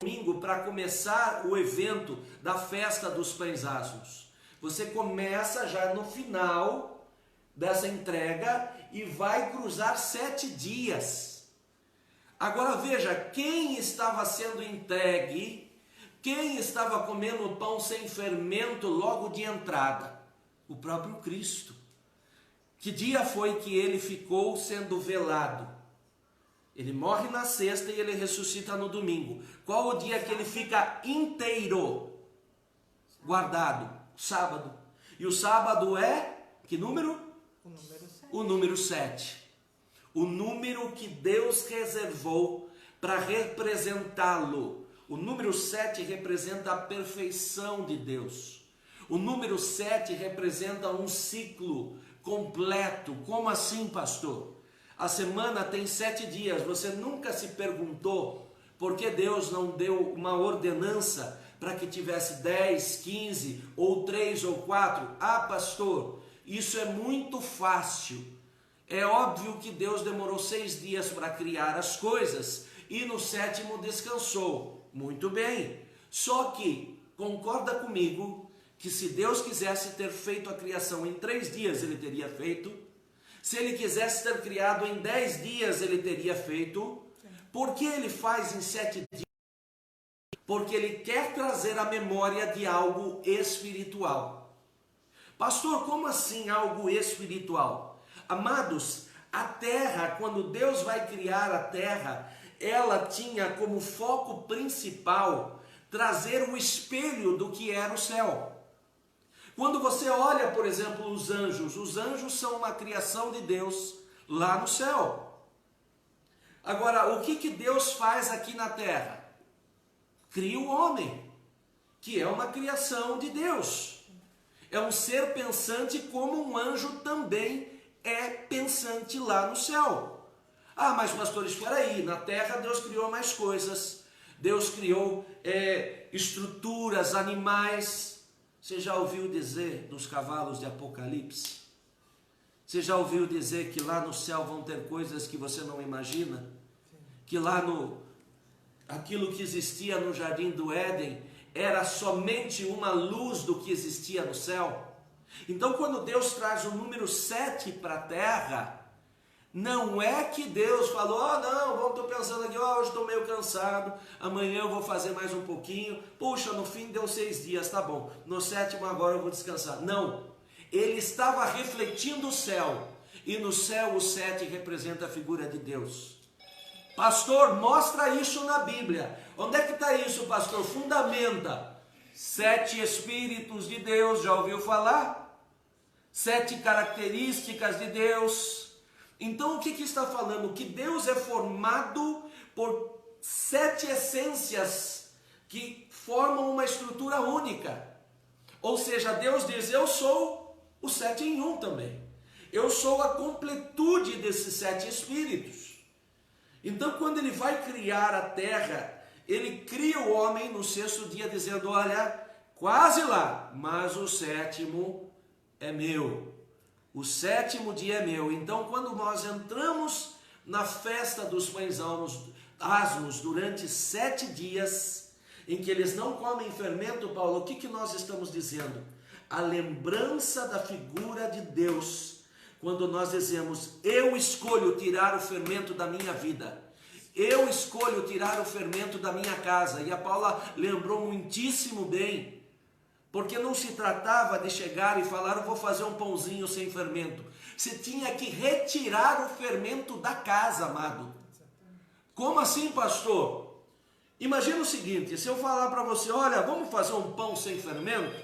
domingo para começar o evento da festa dos pães asmos. Você começa já no final dessa entrega e vai cruzar 7 dias. Agora veja, quem estava sendo entregue, quem estava comendo o pão sem fermento logo de entrada? O próprio Cristo. Que dia foi que ele ficou sendo velado? Ele morre na sexta e ele ressuscita no domingo. Qual o dia que ele fica inteiro guardado? Sábado. E o sábado é que número? O número 7. O número 7. O número que Deus reservou para representá-lo. O número 7 representa a perfeição de Deus. O número 7 representa um ciclo completo. Como assim, pastor? A semana tem 7 dias. Você nunca se perguntou por que Deus não deu uma ordenança para que tivesse 10, 15 ou 3 ou 4? Ah, pastor, isso é muito fácil. É óbvio que Deus demorou 6 dias para criar as coisas e no 7º descansou. Muito bem. Só que, concorda comigo, que se Deus quisesse ter feito a criação em 3 dias, ele teria feito. Se ele quisesse ter criado em 10 dias, ele teria feito. Por que ele faz em 7 dias? Porque ele quer trazer a memória de algo espiritual. Pastor, como assim algo espiritual? Amados, a terra, quando Deus vai criar a terra, ela tinha como foco principal trazer o espelho do que era o céu. Quando você olha, por exemplo, os anjos são uma criação de Deus lá no céu. Agora, o que Deus faz aqui na terra? Cria o homem, que é uma criação de Deus. É um ser pensante como um anjo também é pensante lá no céu. Ah, mas pastor, espera aí, na terra Deus criou mais coisas. Deus criou estruturas, animais. Você já ouviu dizer dos cavalos de Apocalipse? Você já ouviu dizer que lá no céu vão ter coisas que você não imagina? Que lá aquilo que existia no jardim do Éden era somente uma luz do que existia no céu? Então, quando Deus traz o número 7 para a terra, não é que Deus falou, não, estou pensando aqui, hoje estou meio cansado, amanhã eu vou fazer mais um pouquinho, puxa, no fim deu 6 dias, tá bom, no 7º agora eu vou descansar. Não, ele estava refletindo o céu, e no céu o 7 representa a figura de Deus. Pastor, mostra isso na Bíblia. Onde é que está isso, pastor? Fundamenta. 7 Espíritos de Deus, já ouviu falar? 7 características de Deus. Então o que está falando? Que Deus é formado por 7 essências que formam uma estrutura única. Ou seja, Deus diz, eu sou o 7 em 1 também. Eu sou a completude desses 7 Espíritos. Então quando ele vai criar a terra, ele cria o homem no 6º dia dizendo, olha, quase lá, mas o 7º é meu. O 7º dia é meu. Então, quando nós entramos na festa dos pães asmos durante 7 dias, em que eles não comem fermento, Paulo, o que nós estamos dizendo? A lembrança da figura de Deus. Quando nós dizemos, eu escolho tirar o fermento da minha vida. Eu escolho tirar o fermento da minha casa. E a Paula lembrou muitíssimo bem. Porque não se tratava de chegar e falar, eu vou fazer um pãozinho sem fermento. Você tinha que retirar o fermento da casa, amado. Como assim, pastor? Imagina o seguinte, se eu falar para você, olha, vamos fazer um pão sem fermento?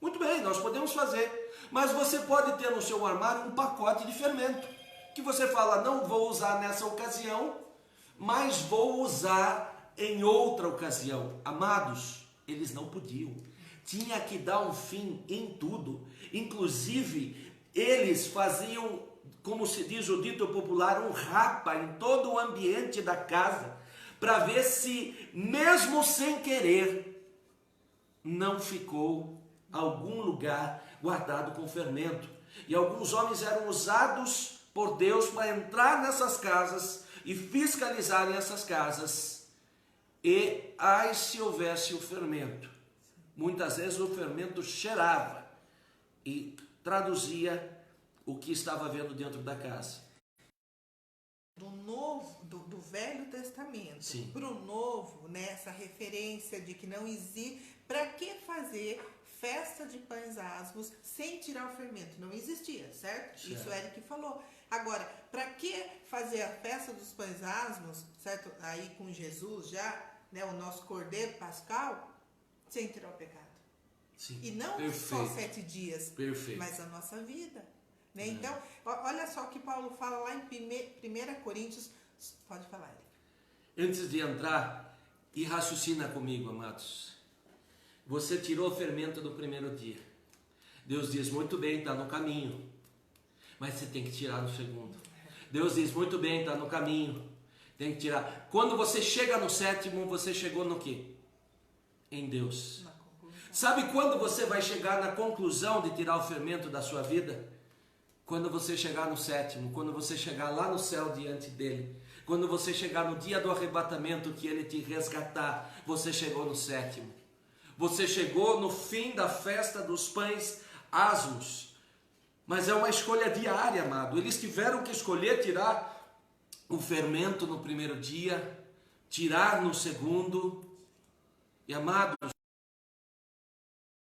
Muito bem, nós podemos fazer. Mas você pode ter no seu armário um pacote de fermento. Que você fala, não vou usar nessa ocasião, mas vou usar em outra ocasião. Amados, eles não podiam. Tinha que dar um fim em tudo. Inclusive, eles faziam, como se diz o dito popular, um rapa em todo o ambiente da casa, para ver se, mesmo sem querer, não ficou algum lugar guardado com fermento. E alguns homens eram usados por Deus para entrar nessas casas e fiscalizarem essas casas. E ai se houvesse o fermento. Muitas vezes o fermento cheirava e traduzia o que estava havendo dentro da casa. Do Velho Testamento para o Novo, né, essa referência de que não existe, para que fazer festa de pães asmos sem tirar o fermento? Não existia, certo? Isso o Eric falou. Agora, para que fazer a festa dos pães asmos, certo? Aí com Jesus já, né, o nosso Cordeiro Pascal, sem tirar o pecado. Sim, e não perfeito. Só 7 dias, Perfeito. mas a nossa vida. Né? Então, olha só o que Paulo fala lá em 1 Coríntios. Pode falar, Eric. antes de entrar, e raciocina comigo, amados. Você tirou o fermento do primeiro dia. Deus diz, muito bem, está no caminho. Mas você tem que tirar no segundo. Deus diz, muito bem, está no caminho. Tem que tirar. Quando você chega no sétimo, você chegou no quê? Em Deus. Sabe quando você vai chegar na conclusão de tirar o fermento da sua vida? Quando você chegar no sétimo, quando você chegar lá no céu diante dele. Quando você chegar no dia do arrebatamento que ele te resgatar, você chegou no sétimo. Você chegou no fim da festa dos pães asmos. Mas é uma escolha diária, amado. Eles tiveram que escolher tirar o fermento no primeiro dia, tirar no segundo. E, amados,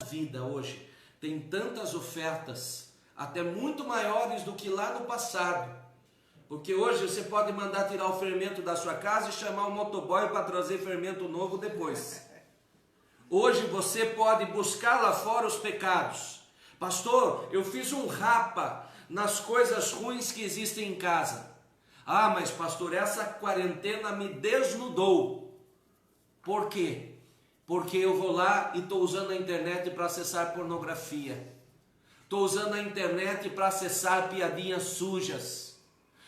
a vida hoje tem tantas ofertas, até muito maiores do que lá no passado. Porque hoje você pode mandar tirar o fermento da sua casa e chamar um motoboy para trazer fermento novo depois. Hoje você pode buscar lá fora os pecados. Pastor, eu fiz um rapa nas coisas ruins que existem em casa. Ah, mas pastor, essa quarentena me desnudou. Por quê? Porque eu vou lá e estou usando a internet para acessar pornografia. Estou usando a internet para acessar piadinhas sujas.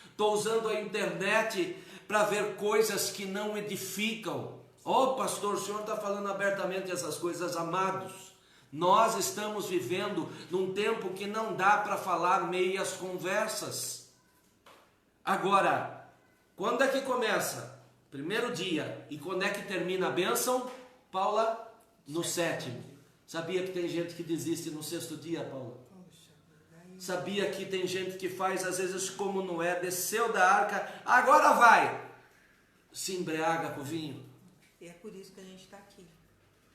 Estou usando a internet para ver coisas que não edificam. Oh, pastor, o senhor está falando abertamente essas coisas, amados. Nós estamos vivendo num tempo que não dá para falar meias conversas. Agora, quando é que começa? Primeiro dia. E quando é que termina a bênção, Paula? No sétimo. Sabia que tem gente que desiste no sexto dia, Paula? Sabia que tem gente que faz, às vezes, como Noé, desceu da arca, agora vai! Se embriaga com vinho. E é por isso que a gente está aqui,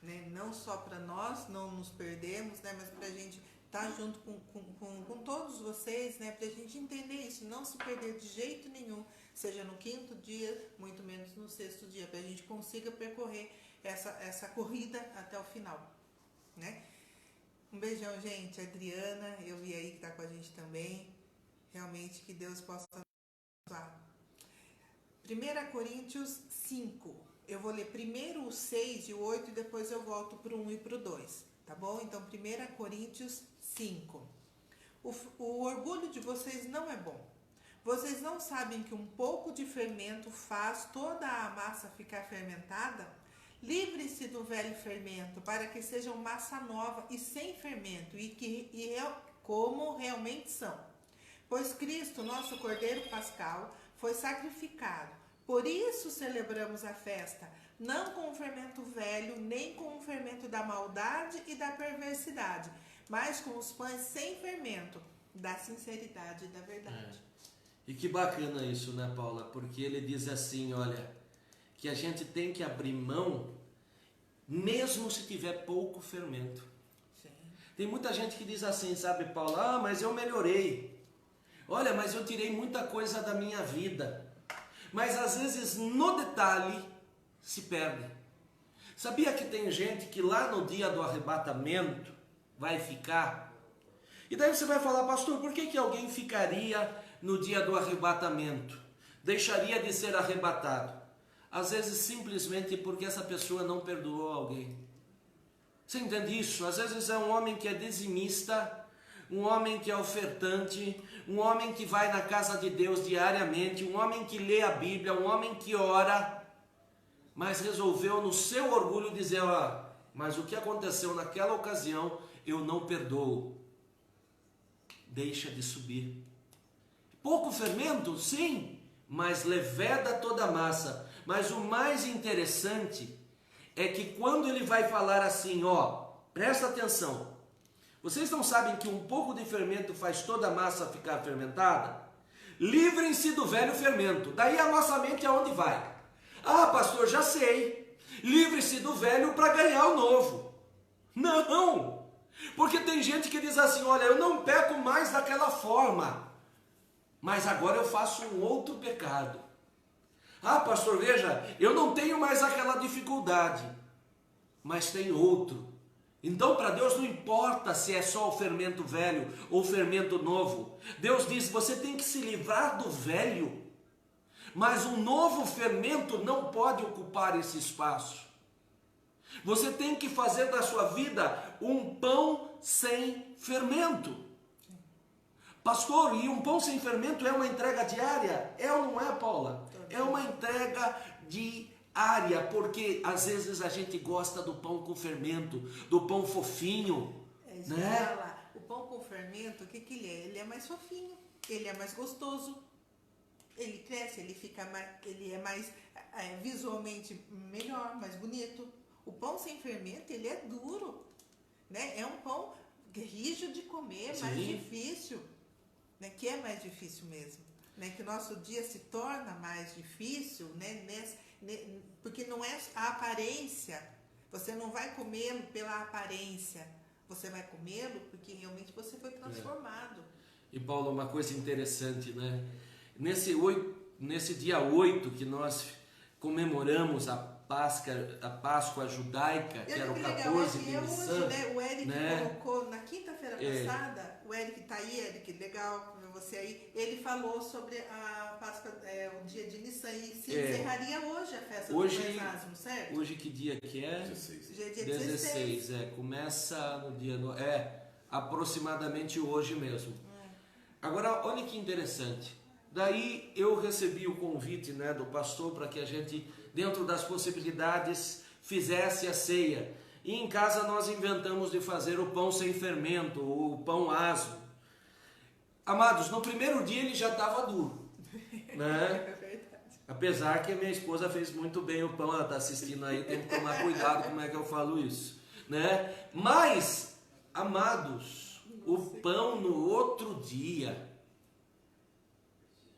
né? Não só para nós não nos perdermos, né? Mas para a gente estar junto com todos vocês, né? Para a gente entender isso, não se perder de jeito nenhum, seja no quinto dia, muito menos no sexto dia, para a gente consiga percorrer essa corrida até o final, né? Um beijão, gente. Adriana, eu vi aí que está com a gente também. Realmente que Deus possa abençoar. 1 Coríntios 5. Eu vou ler primeiro o 6 e o 8 e depois eu volto para o 1 e para o 2, tá bom? Então, 1 Coríntios 5. O orgulho de vocês não é bom. Vocês não sabem que um pouco de fermento faz toda a massa ficar fermentada? Livre-se do velho fermento para que sejam massa nova e sem fermento como realmente são. Pois Cristo, nosso Cordeiro Pascal, foi sacrificado. Por isso celebramos a festa, não com o fermento velho, nem com o fermento da maldade e da perversidade, mas com os pães sem fermento, da sinceridade e da verdade. E que bacana isso, né, Paula? Porque ele diz assim, olha, que a gente tem que abrir mão, mesmo se tiver pouco fermento. Sim. Tem muita gente que diz assim, sabe, Paula? Ah, mas eu melhorei. Olha, mas eu tirei muita coisa da minha vida. Mas às vezes no detalhe se perde. Sabia que tem gente que lá no dia do arrebatamento vai ficar? E daí você vai falar, pastor, por que alguém ficaria no dia do arrebatamento? Deixaria de ser arrebatado? Às vezes simplesmente porque essa pessoa não perdoou alguém. Você entende isso? Às vezes é um homem que é dizimista, um homem que é ofertante, um homem que vai na casa de Deus diariamente, um homem que lê a Bíblia, um homem que ora, mas resolveu no seu orgulho dizer, ó, mas o que aconteceu naquela ocasião, eu não perdoo. Deixa de subir. Pouco fermento? Sim, mas leveda toda a massa. Mas o mais interessante é que quando ele vai falar assim, ó, presta atenção, vocês não sabem que um pouco de fermento faz toda a massa ficar fermentada? Livrem-se do velho fermento. Daí a nossa mente aonde vai? Ah, pastor, já sei. Livre-se do velho para ganhar o novo. Não! Porque tem gente que diz assim, olha, eu não peco mais daquela forma, mas agora eu faço um outro pecado. Ah, pastor, veja, eu não tenho mais aquela dificuldade, mas tem outro. Então, para Deus não importa se é só o fermento velho ou o fermento novo. Deus diz, você tem que se livrar do velho. mas um novo fermento não pode ocupar esse espaço. Você tem que fazer da sua vida um pão sem fermento. Pastor, e um pão sem fermento é uma entrega diária? É ou não é, Paula? É uma entrega diária, porque às vezes a gente gosta do pão com fermento, do pão fofinho, né? O pão com fermento, o que ele é? Ele é mais fofinho, ele é mais gostoso, ele cresce, ele é mais visualmente melhor, mais bonito. O pão sem fermento, ele é duro, né? É um pão rígido de comer, Sim. mais difícil, né? Que é mais difícil mesmo, né? Que o nosso dia se torna mais difícil, né? Porque não é a aparência, você não vai comê-lo pela aparência, você vai comê-lo porque realmente você foi transformado. E Paulo, uma coisa interessante, né? Nesse dia 8 que nós comemoramos a Páscoa judaica, que era o 14 de Nissan. Hoje, né? O Eric colocou na quinta-feira passada, o Eric tá aí, Eric, legal você aí, ele falou sobre a Páscoa, o dia de Nissan, e se encerraria hoje a festa do Erasmo, certo? Hoje que dia que é? 16. Dia 16, começa no dia... aproximadamente hoje mesmo. Agora, olha que interessante. Daí eu recebi o convite, né, do pastor para que a gente, dentro das possibilidades, fizesse a ceia. E em casa nós inventamos de fazer o pão sem fermento, o pão aso. Amados, no primeiro dia ele já estava duro, né? Apesar que a minha esposa fez muito bem o pão, ela está assistindo aí, tem que tomar cuidado como é que eu falo isso, né? Mas, amados, o pão no outro dia,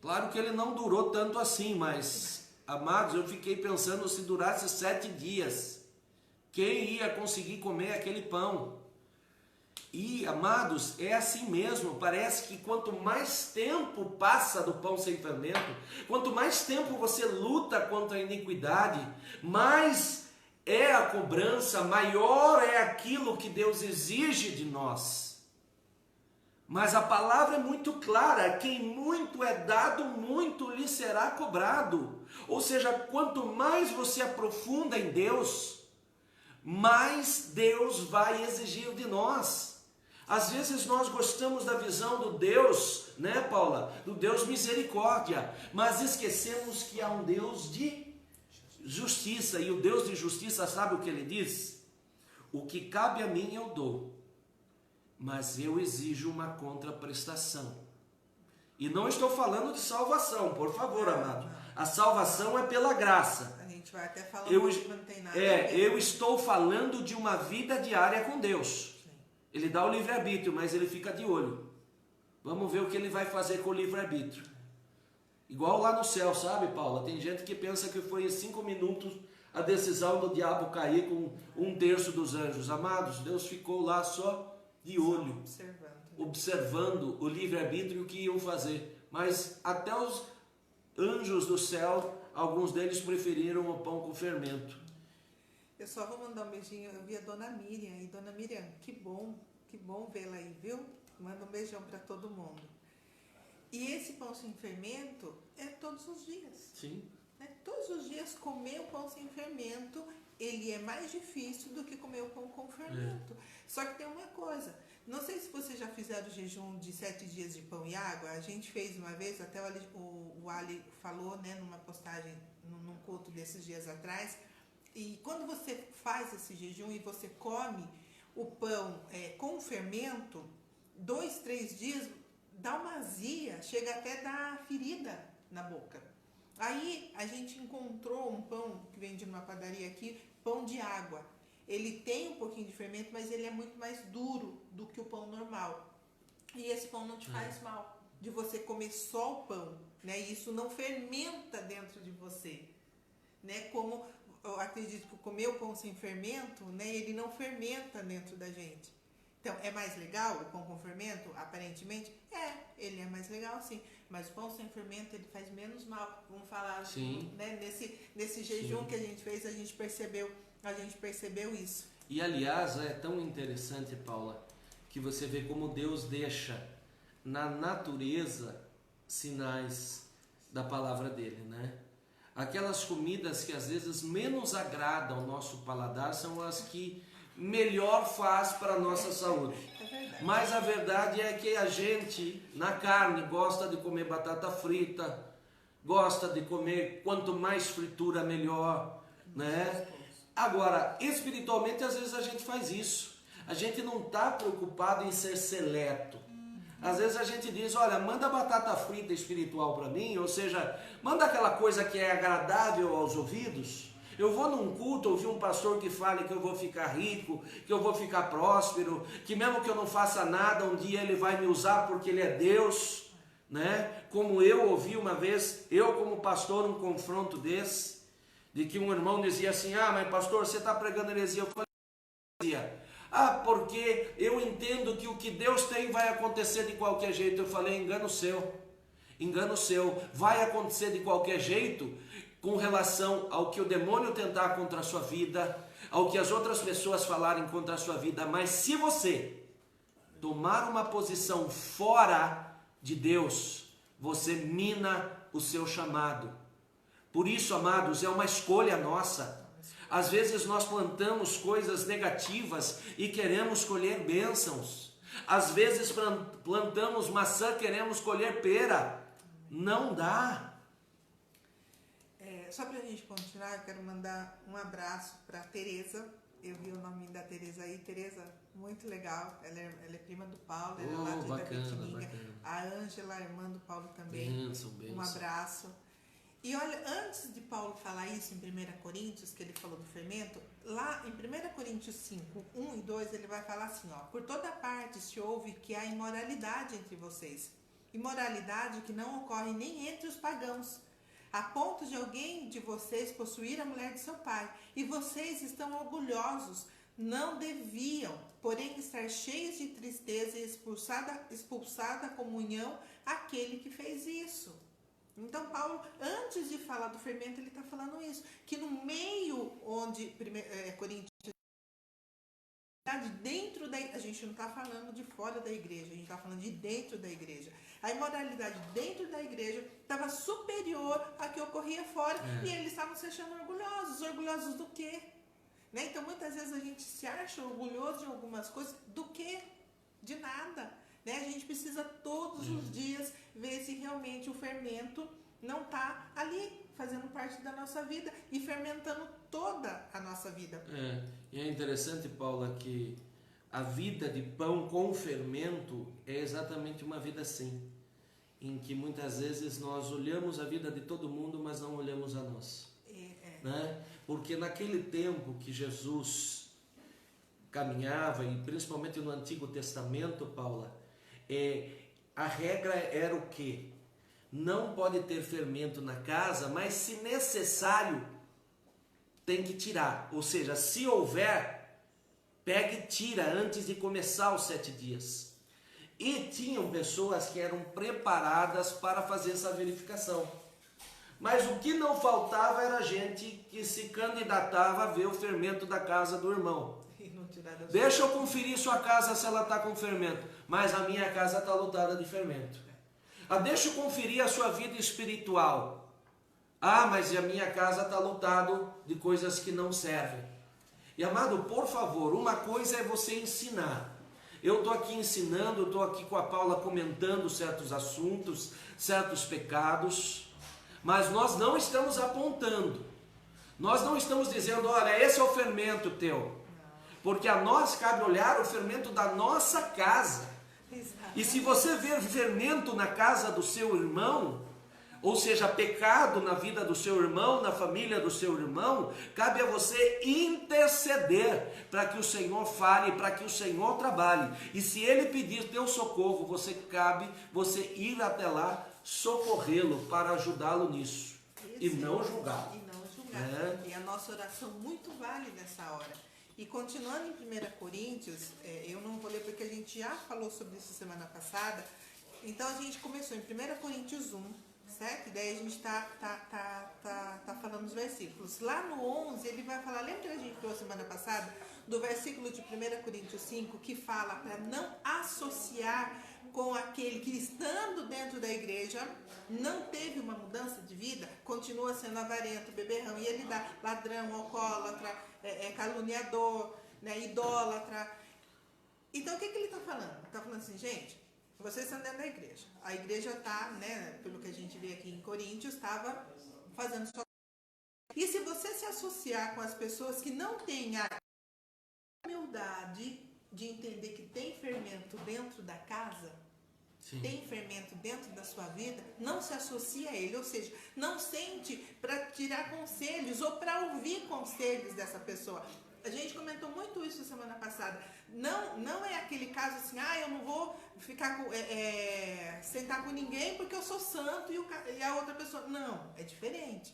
claro que ele não durou tanto assim, mas, amados, eu fiquei pensando se durasse 7 dias, quem ia conseguir comer aquele pão? E, amados, é assim mesmo, parece que quanto mais tempo passa do pão sem fermento, quanto mais tempo você luta contra a iniquidade, mais é a cobrança, maior é aquilo que Deus exige de nós. Mas a palavra é muito clara, quem muito é dado, muito lhe será cobrado. Ou seja, quanto mais você aprofunda em Deus, mais Deus vai exigir de nós. Às vezes nós gostamos da visão do Deus, né, Paula? Do Deus misericórdia, mas esquecemos que há um Deus de justiça, e o Deus de justiça sabe o que ele diz? O que cabe a mim eu dou, mas eu exijo uma contraprestação. E não estou falando de salvação, por favor, amado. A salvação é pela graça. A gente vai até falar que não tem nada. Eu estou falando de uma vida diária com Deus. Ele dá o livre-arbítrio, mas ele fica de olho. Vamos ver o que ele vai fazer com o livre-arbítrio. Igual lá no céu, sabe, Paula? Tem gente que pensa que foi em 5 minutos a decisão do diabo cair com 1/3 dos anjos. Amados, Deus ficou lá só de olho, observando o livre-arbítrio que iam fazer. Mas até os anjos do céu, alguns deles preferiram o pão com fermento. Eu só vou mandar um beijinho, eu vi a Dona Miriam, e Dona Miriam, que bom vê-la aí, viu? Manda um beijão para todo mundo. E esse pão sem fermento é todos os dias. Sim. Né? Todos os dias comer o pão sem fermento, ele é mais difícil do que comer o pão com fermento. Só que tem uma coisa, não sei se vocês já fizeram o jejum de 7 dias de pão e água, a gente fez uma vez, até o Ali falou, né, numa postagem, num culto desses dias atrás. E quando você faz esse jejum e você come o pão com fermento, 2, 3 dias, dá uma azia, chega até a dar ferida na boca. Aí a gente encontrou um pão que vende numa padaria aqui, pão de água. Ele tem um pouquinho de fermento, mas ele é muito mais duro do que o pão normal. E esse pão não te faz mal, de você comer só o pão, né? E isso não fermenta dentro de você, né? Como eu acredito que comer o pão sem fermento, né, ele não fermenta dentro da gente. Então, é mais legal o pão com fermento, aparentemente? Ele é mais legal, sim. Mas o pão sem fermento, ele faz menos mal. Vamos falar, né, nesse jejum que a gente fez, a gente percebeu isso. E, aliás, é tão interessante, Paula, que você vê como Deus deixa na natureza sinais. da palavra dele, né? Aquelas comidas que às vezes menos agradam ao nosso paladar são as que melhor faz para a nossa saúde. Mas a verdade é que a gente, na carne, gosta de comer batata frita, gosta de comer quanto mais fritura melhor, né? Agora, espiritualmente, às vezes a gente faz isso. A gente não está preocupado em ser seleto. Às vezes a gente diz, olha, manda batata frita espiritual para mim, ou seja, manda aquela coisa que é agradável aos ouvidos. Eu vou num culto ouvir um pastor que fale que eu vou ficar rico, que eu vou ficar próspero, que mesmo que eu não faça nada, um dia ele vai me usar porque ele é Deus, né? Como eu ouvi uma vez, eu como pastor, um confronto desse, de que um irmão dizia assim, mas pastor, você está pregando heresia. Eu falei, porque eu entendo que o que Deus tem vai acontecer de qualquer jeito. Eu falei, engano seu, vai acontecer de qualquer jeito com relação ao que o demônio tentar contra a sua vida, ao que as outras pessoas falarem contra a sua vida, mas se você tomar uma posição fora de Deus, você mina o seu chamado. Por isso, amados, é uma escolha nossa. Às vezes nós plantamos coisas negativas e queremos colher bênçãos. Às vezes plantamos maçã, queremos colher pera. Não dá. Só para a gente continuar, eu quero mandar um abraço para a Tereza. Eu vi o nome da Tereza aí. Tereza, muito legal. Ela é prima do Paulo, ela é lá de Itapetininga. A Ângela, irmã do Paulo também. Benção. Um abraço. E olha, antes de Paulo falar isso em 1 Coríntios, que ele falou do fermento, lá em 1 Coríntios 5, 1 e 2, ele vai falar assim, por toda parte se ouve que há imoralidade entre vocês. Imoralidade que não ocorre nem entre os pagãos, a ponto de alguém de vocês possuir a mulher de seu pai. E vocês estão orgulhosos, não deviam, porém, estar cheios de tristeza e expulsar da comunhão aquele que fez isso. Então Paulo, antes de falar do fermento, ele está falando isso, que no meio onde Coríntios, dentro da, a gente não está falando de fora da igreja, a gente está falando de dentro da igreja. A imoralidade dentro da igreja estava superior à que ocorria fora, e eles estavam se achando orgulhosos do quê? Né? Então muitas vezes a gente se acha orgulhoso de algumas coisas, do quê? De nada. Né? A gente precisa todos os dias ver se realmente o fermento não está ali, fazendo parte da nossa vida e fermentando toda a nossa vida. E é interessante, Paula, que a vida de pão com fermento é exatamente uma vida assim, em que muitas vezes nós olhamos a vida de todo mundo, mas não olhamos a nossa. Né? Porque naquele tempo que Jesus caminhava, e principalmente no Antigo Testamento, Paula, a regra era o quê? Não pode ter fermento na casa, mas se necessário, tem que tirar. Ou seja, se houver, pega e tira antes de começar os 7 dias. E tinham pessoas que eram preparadas para fazer essa verificação. Mas o que não faltava era gente que se candidatava a ver o fermento da casa do irmão. Deixa eu conferir sua casa se ela está com fermento. Mas a minha casa está lotada de fermento. Deixa eu conferir a sua vida espiritual. Mas a minha casa está lotada de coisas que não servem. E amado, por favor, uma coisa é você ensinar. Eu estou aqui ensinando, estou aqui com a Paula comentando certos assuntos, certos pecados, mas nós não estamos apontando. Nós não estamos dizendo, olha, esse é o fermento teu. Porque a nós cabe olhar o fermento da nossa casa. E se você ver fermento na casa do seu irmão, ou seja, pecado na vida do seu irmão, na família do seu irmão, cabe a você interceder para que o Senhor fale, para que o Senhor trabalhe. E se ele pedir teu socorro, você ir até lá, socorrê-lo para ajudá-lo nisso. E não julgar. E a nossa oração muito vale nessa hora. E continuando em 1 Coríntios, eu não vou ler porque a gente já falou sobre isso semana passada. Então a gente começou em 1 Coríntios 1, certo? E daí a gente tá falando os versículos. Lá no 11 ele vai falar, lembra que a gente falou semana passada do versículo de 1 Coríntios 5, que fala para não associar com aquele que, estando dentro da igreja, não teve uma mudança de vida, continua sendo avarento, beberrão, e ele dá ladrão, alcoólatra, caluniador, né, idólatra. Então, o que ele está falando? Ele está falando assim, gente, vocês estão dentro da igreja. A igreja está, né, pelo que a gente vê aqui em Coríntios, estava fazendo sua... E se você se associar com as pessoas que não têm a humildade de entender que tem fermento dentro da casa, sim, tem fermento dentro da sua vida, não se associa a ele, ou seja, não sente para tirar conselhos ou para ouvir conselhos dessa pessoa. A gente comentou muito isso semana passada. Não é aquele caso assim, eu não vou ficar sentar com ninguém porque eu sou santo e a outra pessoa... Não, é diferente.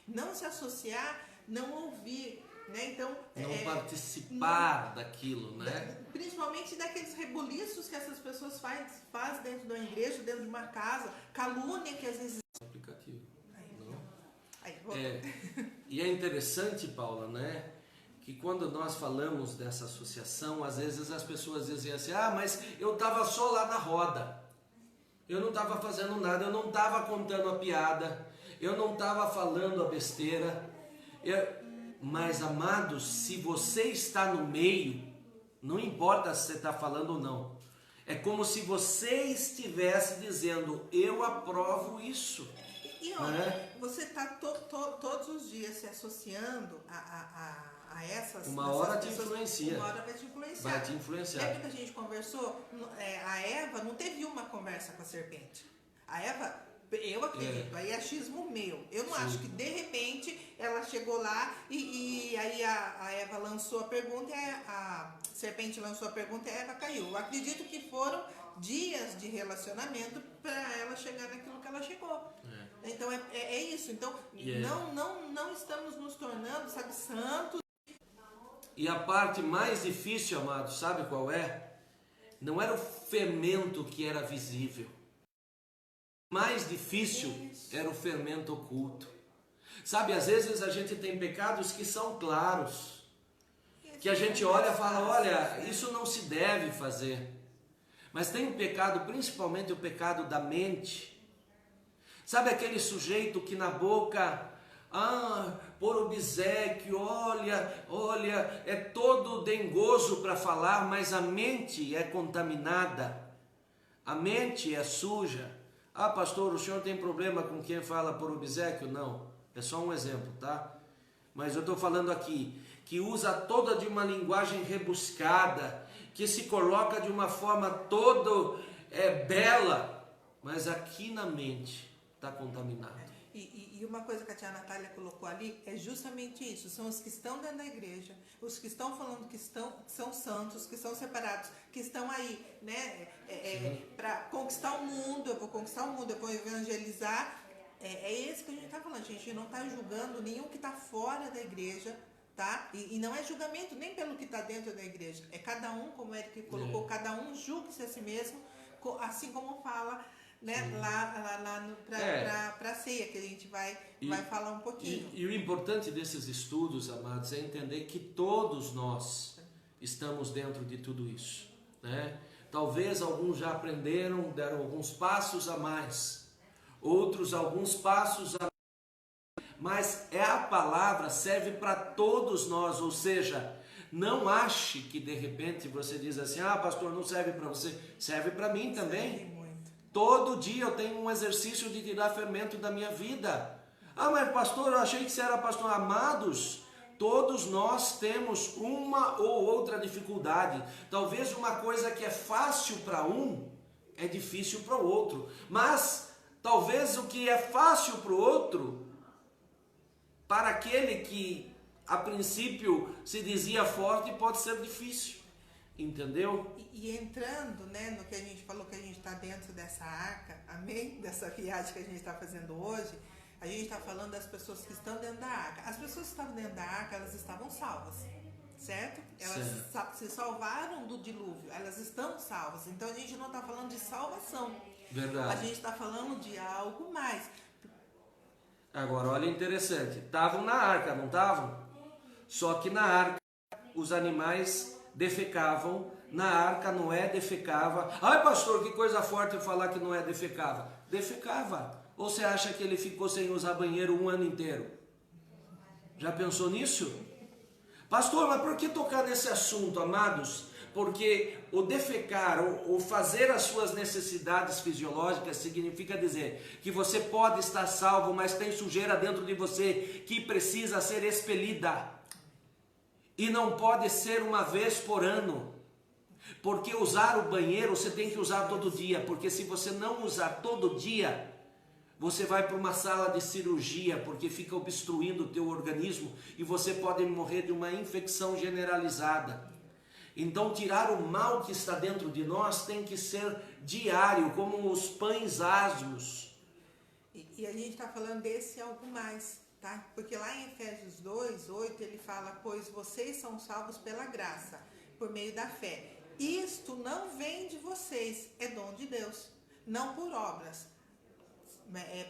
Não se associar, não ouvir, né? Então, não participar daquilo, né? Principalmente daqueles rebuliços que essas pessoas faz dentro de uma igreja, dentro de uma casa, calúnia que às vezes... Aplicativo. E é interessante, Paula, né? Que quando nós falamos dessa associação, às vezes as pessoas dizem assim, mas eu estava só lá na roda, eu não estava fazendo nada, eu não estava contando a piada, eu não estava falando a besteira. Mas, amados, se você está no meio, não importa se você está falando ou não, é como se você estivesse dizendo, eu aprovo isso. E olha, você está todos os dias se associando a essas... Uma hora te pessoas, influencia. Uma hora vai te influenciar. Vai te influenciar. Lembra que a gente conversou? A Eva não teve uma conversa com a serpente. A Eva, eu acredito, aí é achismo meu. Eu não acho que de repente ela chegou lá e aí a Eva lançou a pergunta e a serpente lançou a pergunta e a Eva caiu. Eu acredito que foram dias de relacionamento para ela chegar naquilo que ela chegou. Então é isso. Então não estamos nos tornando, sabe, santos. E a parte mais difícil, amados, sabe qual é? Não era o fermento que era visível. O mais difícil era o fermento oculto. Sabe, às vezes a gente tem pecados que são claros, que a gente olha e fala, olha, isso não se deve fazer. Mas tem um pecado, principalmente o pecado da mente. Sabe aquele sujeito que na boca, por obséquio, olha, é todo dengoso para falar, mas a mente é contaminada, a mente é suja. Pastor, o senhor tem problema com quem fala por obséquio? Não, é só um exemplo, tá? Mas eu estou falando aqui, que usa toda de uma linguagem rebuscada, que se coloca de uma forma toda bela, mas aqui na mente está contaminado. E uma coisa que a tia Natália colocou ali é justamente isso. São os que estão dentro da igreja, os que estão falando que são santos, que são separados, que estão aí, né, para conquistar o mundo. Eu vou conquistar o mundo, eu vou evangelizar. É esse que a gente está falando. A gente não está julgando nenhum que está fora da igreja, tá? E não é julgamento nem pelo que está dentro da igreja. É cada um, como o Eric colocou, cada um julgue-se a si mesmo, assim como fala, né, para a ceia, que a gente vai falar um pouquinho. E o importante desses estudos, amados, é entender que todos nós estamos dentro de tudo isso, né? Talvez alguns já aprenderam, deram alguns passos a mais, outros alguns passos a mais, mas a palavra serve para todos nós, ou seja, não ache que de repente você diz assim, pastor, não serve para você, serve para mim também. Todo dia eu tenho um exercício de tirar fermento da minha vida. Mas pastor, eu achei que você era pastor. Amados, todos nós temos uma ou outra dificuldade. Talvez uma coisa que é fácil para um, é difícil para o outro. Mas talvez o que é fácil para o outro, para aquele que a princípio se dizia forte, pode ser difícil. Entendeu? E entrando, né, no que a gente falou, que a gente está dentro dessa arca, amém? Dessa viagem que a gente está fazendo hoje, a gente está falando das pessoas que estão dentro da arca. As pessoas que estavam dentro da arca, elas estavam salvas, certo? Elas se salvaram do dilúvio, elas estão salvas. Então a gente não está falando de salvação. Verdade. A gente está falando de algo mais. Agora, olha interessante, estavam na arca, não estavam? Só que na arca os animais defecavam Na arca Noé defecava. Ai, pastor, que coisa forte eu falar que Noé defecava. Defecava. Ou você acha que ele ficou sem usar banheiro um ano inteiro? Já pensou nisso? Pastor, mas por que tocar nesse assunto, amados? Porque o defecar, ou fazer as suas necessidades fisiológicas, significa dizer que você pode estar salvo, mas tem sujeira dentro de você que precisa ser expelida. E não pode ser uma vez por ano. Porque usar o banheiro você tem que usar todo dia. Porque se você não usar todo dia, você vai para uma sala de cirurgia, porque fica obstruindo o teu organismo e você pode morrer de uma infecção generalizada. Então, tirar o mal que está dentro de nós tem que ser diário, como os pães asmos. E a gente está falando desse algo mais, tá? Porque lá em Efésios 2:8 ele fala: pois vocês são salvos pela graça, por meio da fé. Isto não vem de vocês, é dom de Deus, não por obras,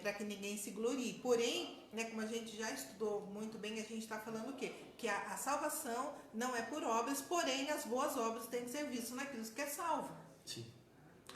para que ninguém se glorie. Porém, né, como a gente já estudou muito bem, a gente está falando o quê? Que a salvação não é por obras, porém as boas obras têm que ser vistas naquilo que é salvo. Sim.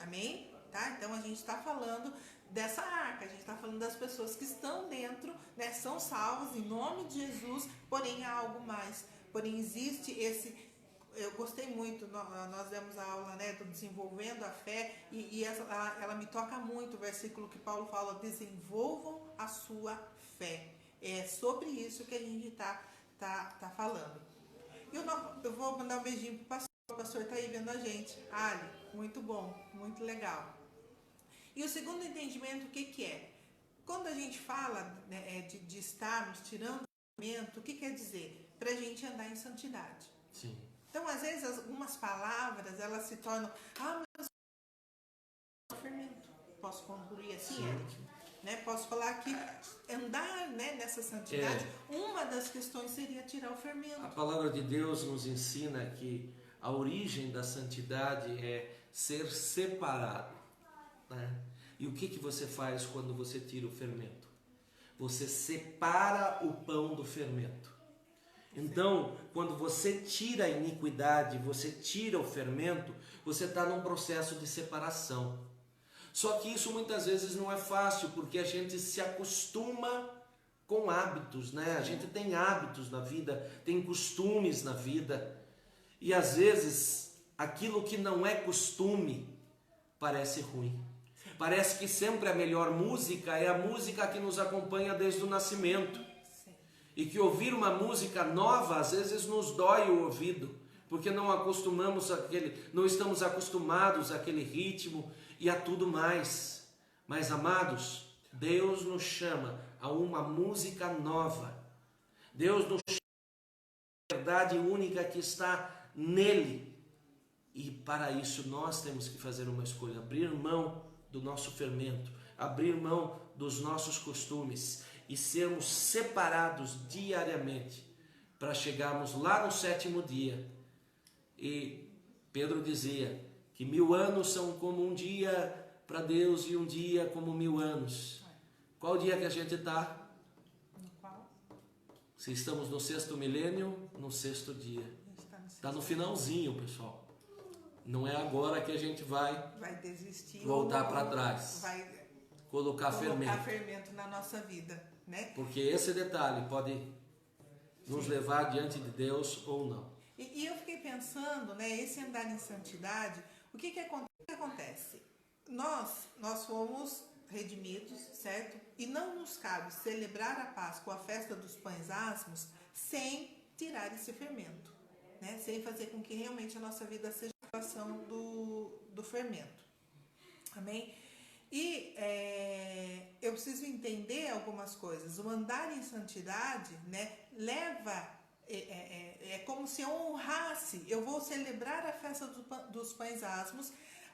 Amém? Tá? Então a gente está falando dessa arca, a gente está falando das pessoas que estão dentro, né, são salvas em nome de Jesus, porém há algo mais. Porém existe esse... Eu gostei muito, nós demos a aula, né, do desenvolvendo a fé, e ela me toca muito o versículo que Paulo fala: desenvolvam a sua fé. É sobre isso que a gente tá falando. Eu vou mandar um beijinho pro pastor tá aí vendo a gente. Ali, muito bom, muito legal. E o segundo entendimento, o que é? Quando a gente fala, né, de estarmos tirando o fermento, o que quer dizer? Pra gente andar em santidade. Sim. Então, às vezes, algumas palavras, elas se tornam... mas fermento. Posso concluir assim, Eric? Né? Posso falar que andar, né, nessa santidade, uma das questões seria tirar o fermento. A palavra de Deus nos ensina que a origem da santidade é ser separado. Né? E o que você faz quando você tira o fermento? Você separa o pão do fermento. Então, quando você tira a iniquidade, você tira o fermento, você está num processo de separação. Só que isso muitas vezes não é fácil, porque a gente se acostuma com hábitos, né? A gente tem hábitos na vida, tem costumes na vida, e às vezes aquilo que não é costume parece ruim. Parece que sempre a melhor música é a música que nos acompanha desde o nascimento. E que ouvir uma música nova às vezes nos dói o ouvido, porque não estamos acostumados àquele ritmo e a tudo mais. Mas, amados, Deus nos chama a uma música nova. Deus nos chama a verdade única que está nele. E para isso nós temos que fazer uma escolha, abrir mão do nosso fermento, abrir mão dos nossos costumes e sermos separados diariamente para chegarmos lá no 7º dia. E Pedro dizia que 1000 anos são como um dia para Deus e um dia como 1000 anos. Qual dia que a gente está? Se estamos no 6º milênio, no 6º dia. Está no finalzinho, pessoal. Não é agora que a gente vai desistir, voltar para trás, vai colocar fermento na nossa vida, né? Porque esse detalhe pode nos levar diante de Deus ou não. E eu fiquei pensando, né, esse andar em santidade, o que acontece? Nós fomos redimidos, certo? E não nos cabe celebrar a Páscoa, a festa dos pães asmos, sem tirar esse fermento, né? Sem fazer com que realmente a nossa vida seja a situação do fermento. Amém? E eu preciso entender algumas coisas. O andar em santidade, né, leva... É como se eu honrasse, eu vou celebrar a festa dos pães asmos,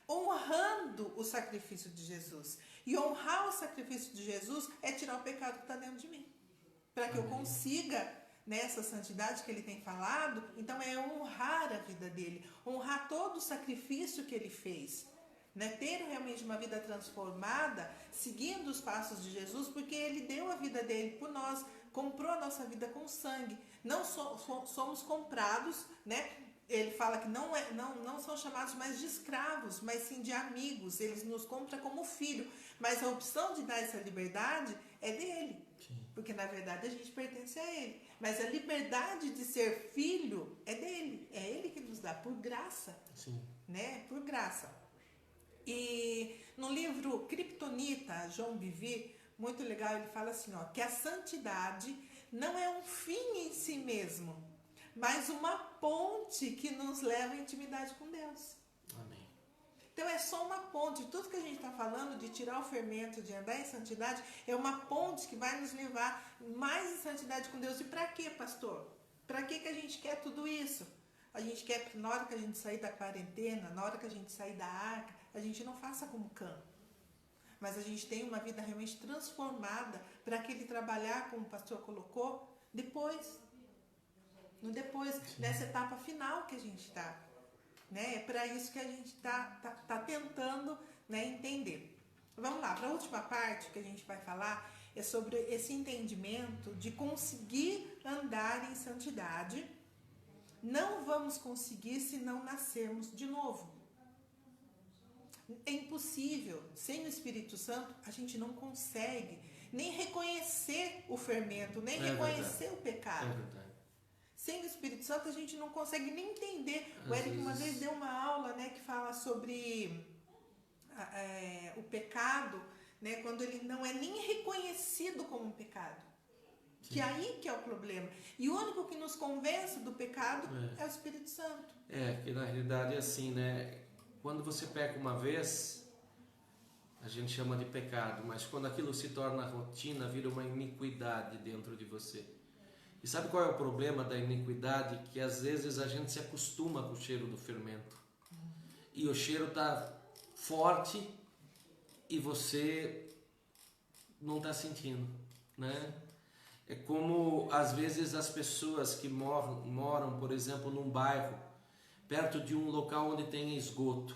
honrando o sacrifício de Jesus. E honrar o sacrifício de Jesus é tirar o pecado que está dentro de mim. Para que eu consiga, nessa santidade que ele tem falado, então é honrar a vida dele, honrar todo o sacrifício que ele fez. Né? Ter realmente uma vida transformada, seguindo os passos de Jesus, porque ele deu a vida dele por nós, comprou a nossa vida com sangue. Não somos comprados, né, ele fala que não são chamados mais de escravos, mas sim de amigos. Eles nos compram como filho, mas a opção de dar essa liberdade é dele. Sim. Porque na verdade a gente pertence a ele. Mas a liberdade de ser filho é dele. É ele que nos dá, por graça. Sim. Né? Por graça. E no livro Kryptonita, João Vivi, muito legal, ele fala assim, ó, que a santidade não é um fim em si mesmo, mas uma ponte que nos leva à intimidade com Deus. Amém. Então é só uma ponte. Tudo que a gente está falando de tirar o fermento, de andar em santidade, é uma ponte que vai nos levar mais em santidade com Deus. E para quê, pastor? Para que a gente quer tudo isso? A gente quer que na hora que a gente sair da quarentena, na hora que a gente sair da arca, a gente não faça como Cã. Mas a gente tem uma vida realmente transformada para aquele trabalhar, como o pastor colocou, depois. No depois, nessa etapa final que a gente está. Né? É para isso que a gente tá tentando, né, entender. Vamos lá, para a última parte que a gente vai falar é sobre esse entendimento de conseguir andar em santidade. Não vamos conseguir se não nascermos de novo. É impossível. Sem o Espírito Santo, a gente não consegue nem reconhecer o fermento, nem reconhecer o pecado. É verdade. Sem o Espírito Santo, a gente não consegue nem entender. O Eric uma vez deu uma aula, né, que fala sobre o pecado, né, quando ele não é nem reconhecido como um pecado. Sim. Que aí que é o problema. E o único que nos convence do pecado é o Espírito Santo. Que na realidade é assim, né? Quando você peca uma vez, a gente chama de pecado, mas quando aquilo se torna rotina, vira uma iniquidade dentro de você. E sabe qual é o problema da iniquidade? Que às vezes a gente se acostuma com o cheiro do fermento. E o cheiro está forte e você não está sentindo, né? É como às vezes as pessoas que moram, por exemplo, num bairro, perto de um local onde tem esgoto.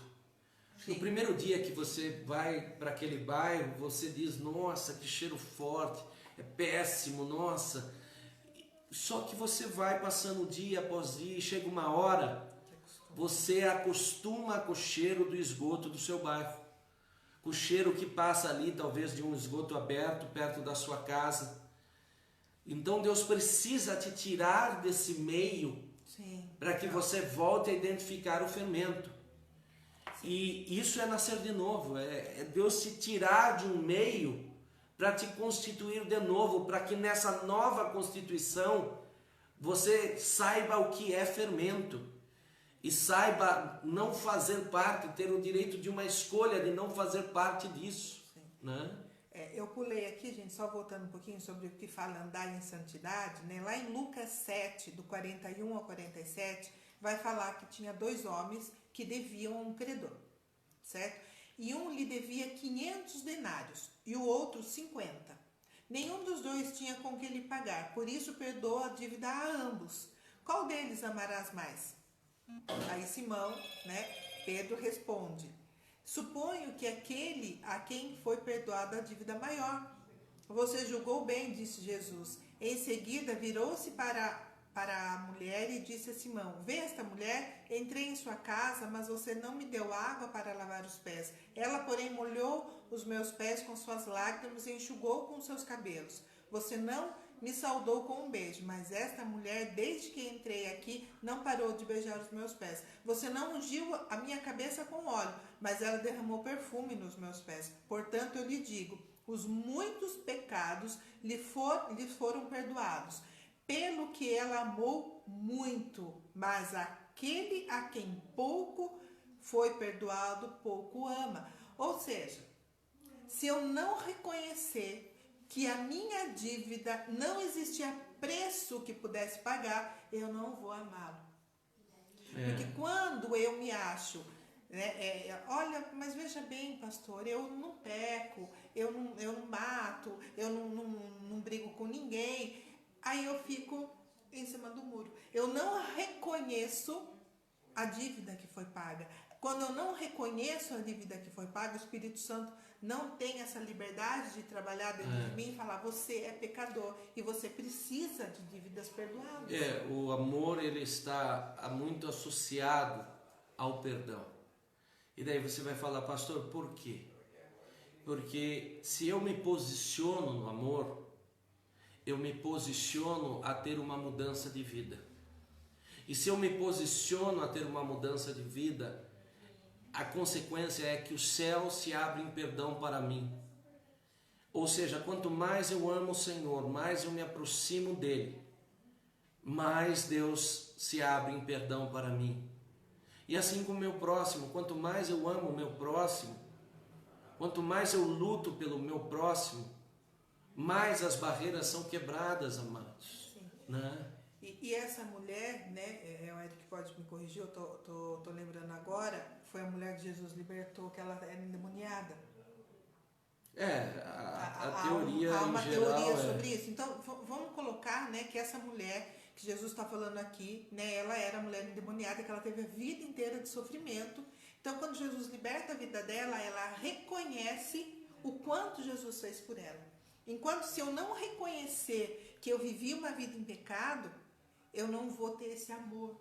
Sim. No primeiro dia que você vai para aquele bairro, você diz, nossa, que cheiro forte, é péssimo, nossa. Só que você vai passando dia após dia e chega uma hora, você acostuma com o cheiro do esgoto do seu bairro. Com o cheiro que passa ali, talvez de um esgoto aberto, perto da sua casa. Então Deus precisa te tirar desse meio para que você volte a identificar o fermento. E isso é nascer de novo, é Deus te tirar de um meio para te constituir de novo, para que nessa nova constituição você saiba o que é fermento e saiba não fazer parte, ter o direito de uma escolha de não fazer parte disso. Né? Eu pulei aqui, gente, só voltando um pouquinho sobre o que fala andar em santidade, né? Lá em Lucas 7, do 41 ao 47, vai falar que tinha 2 homens que deviam a um credor, certo? E um lhe devia 500 denários e o outro 50. Nenhum dos dois tinha com que lhe pagar, por isso perdoou a dívida a ambos. Qual deles amarás mais? Aí Simão, né, Pedro responde, suponho que aquele a quem foi perdoada a dívida maior. Você julgou bem, disse Jesus. Em seguida virou-se para a mulher e disse a Simão, vê esta mulher? Entrei em sua casa, mas você não me deu água para lavar os pés. Ela, porém, molhou os meus pés com suas lágrimas e enxugou com seus cabelos. Você não me saudou com um beijo, mas esta mulher, desde que entrei aqui, não parou de beijar os meus pés. Você não ungiu a minha cabeça com óleo, mas ela derramou perfume nos meus pés. Portanto, eu lhe digo, os muitos pecados lhe foram perdoados, pelo que ela amou muito, mas aquele a quem pouco foi perdoado, pouco ama. Ou seja, se eu não reconhecer que a minha dívida não existia preço que pudesse pagar, eu não vou amá-lo. Porque quando eu me acho, né, olha, mas veja bem, pastor, eu não peco, eu não mato, eu não brigo com ninguém, aí eu fico em cima do muro. Eu não reconheço a dívida que foi paga. Quando eu não reconheço a dívida que foi paga, o Espírito Santo não tem essa liberdade de trabalhar dentro de mim e falar, você é pecador e você precisa de dívidas perdoadas. O amor, ele está muito associado ao perdão. E daí você vai falar, pastor, por quê? Porque se eu me posiciono no amor, eu me posiciono a ter uma mudança de vida. E se eu me posiciono a ter uma mudança de vida, a consequência é que o céu se abre em perdão para mim. Ou seja, quanto mais eu amo o Senhor, mais eu me aproximo dele, mais Deus se abre em perdão para mim. E assim com o meu próximo, quanto mais eu amo o meu próximo, quanto mais eu luto pelo meu próximo, mais as barreiras são quebradas, amados. Né? E essa mulher, né, o Eric pode me corrigir, eu tô lembrando agora, foi a mulher que Jesus libertou, que ela era endemoniada. A teoria há uma em geral teoria sobre isso. Então, vamos colocar, né, que essa mulher que Jesus está falando aqui, né, ela era mulher endemoniada, que ela teve a vida inteira de sofrimento. Então, quando Jesus liberta a vida dela, ela reconhece o quanto Jesus fez por ela. Enquanto se eu não reconhecer que eu vivi uma vida em pecado, eu não vou ter esse amor.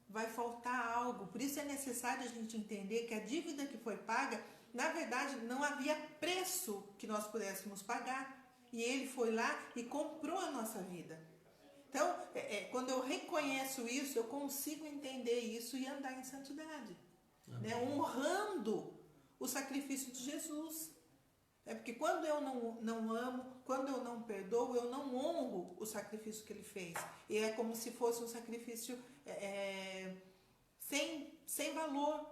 Vai faltar algo. Por isso é necessário a gente entender que a dívida que foi paga, na verdade, não havia preço que nós pudéssemos pagar. E ele foi lá e comprou a nossa vida. Então, quando eu reconheço isso, eu consigo entender isso e andar em santidade. Né? Honrando o sacrifício de Jesus. Porque quando eu não amo, quando eu não perdoo, eu não honro o sacrifício que ele fez. E é como se fosse um sacrifício sem valor.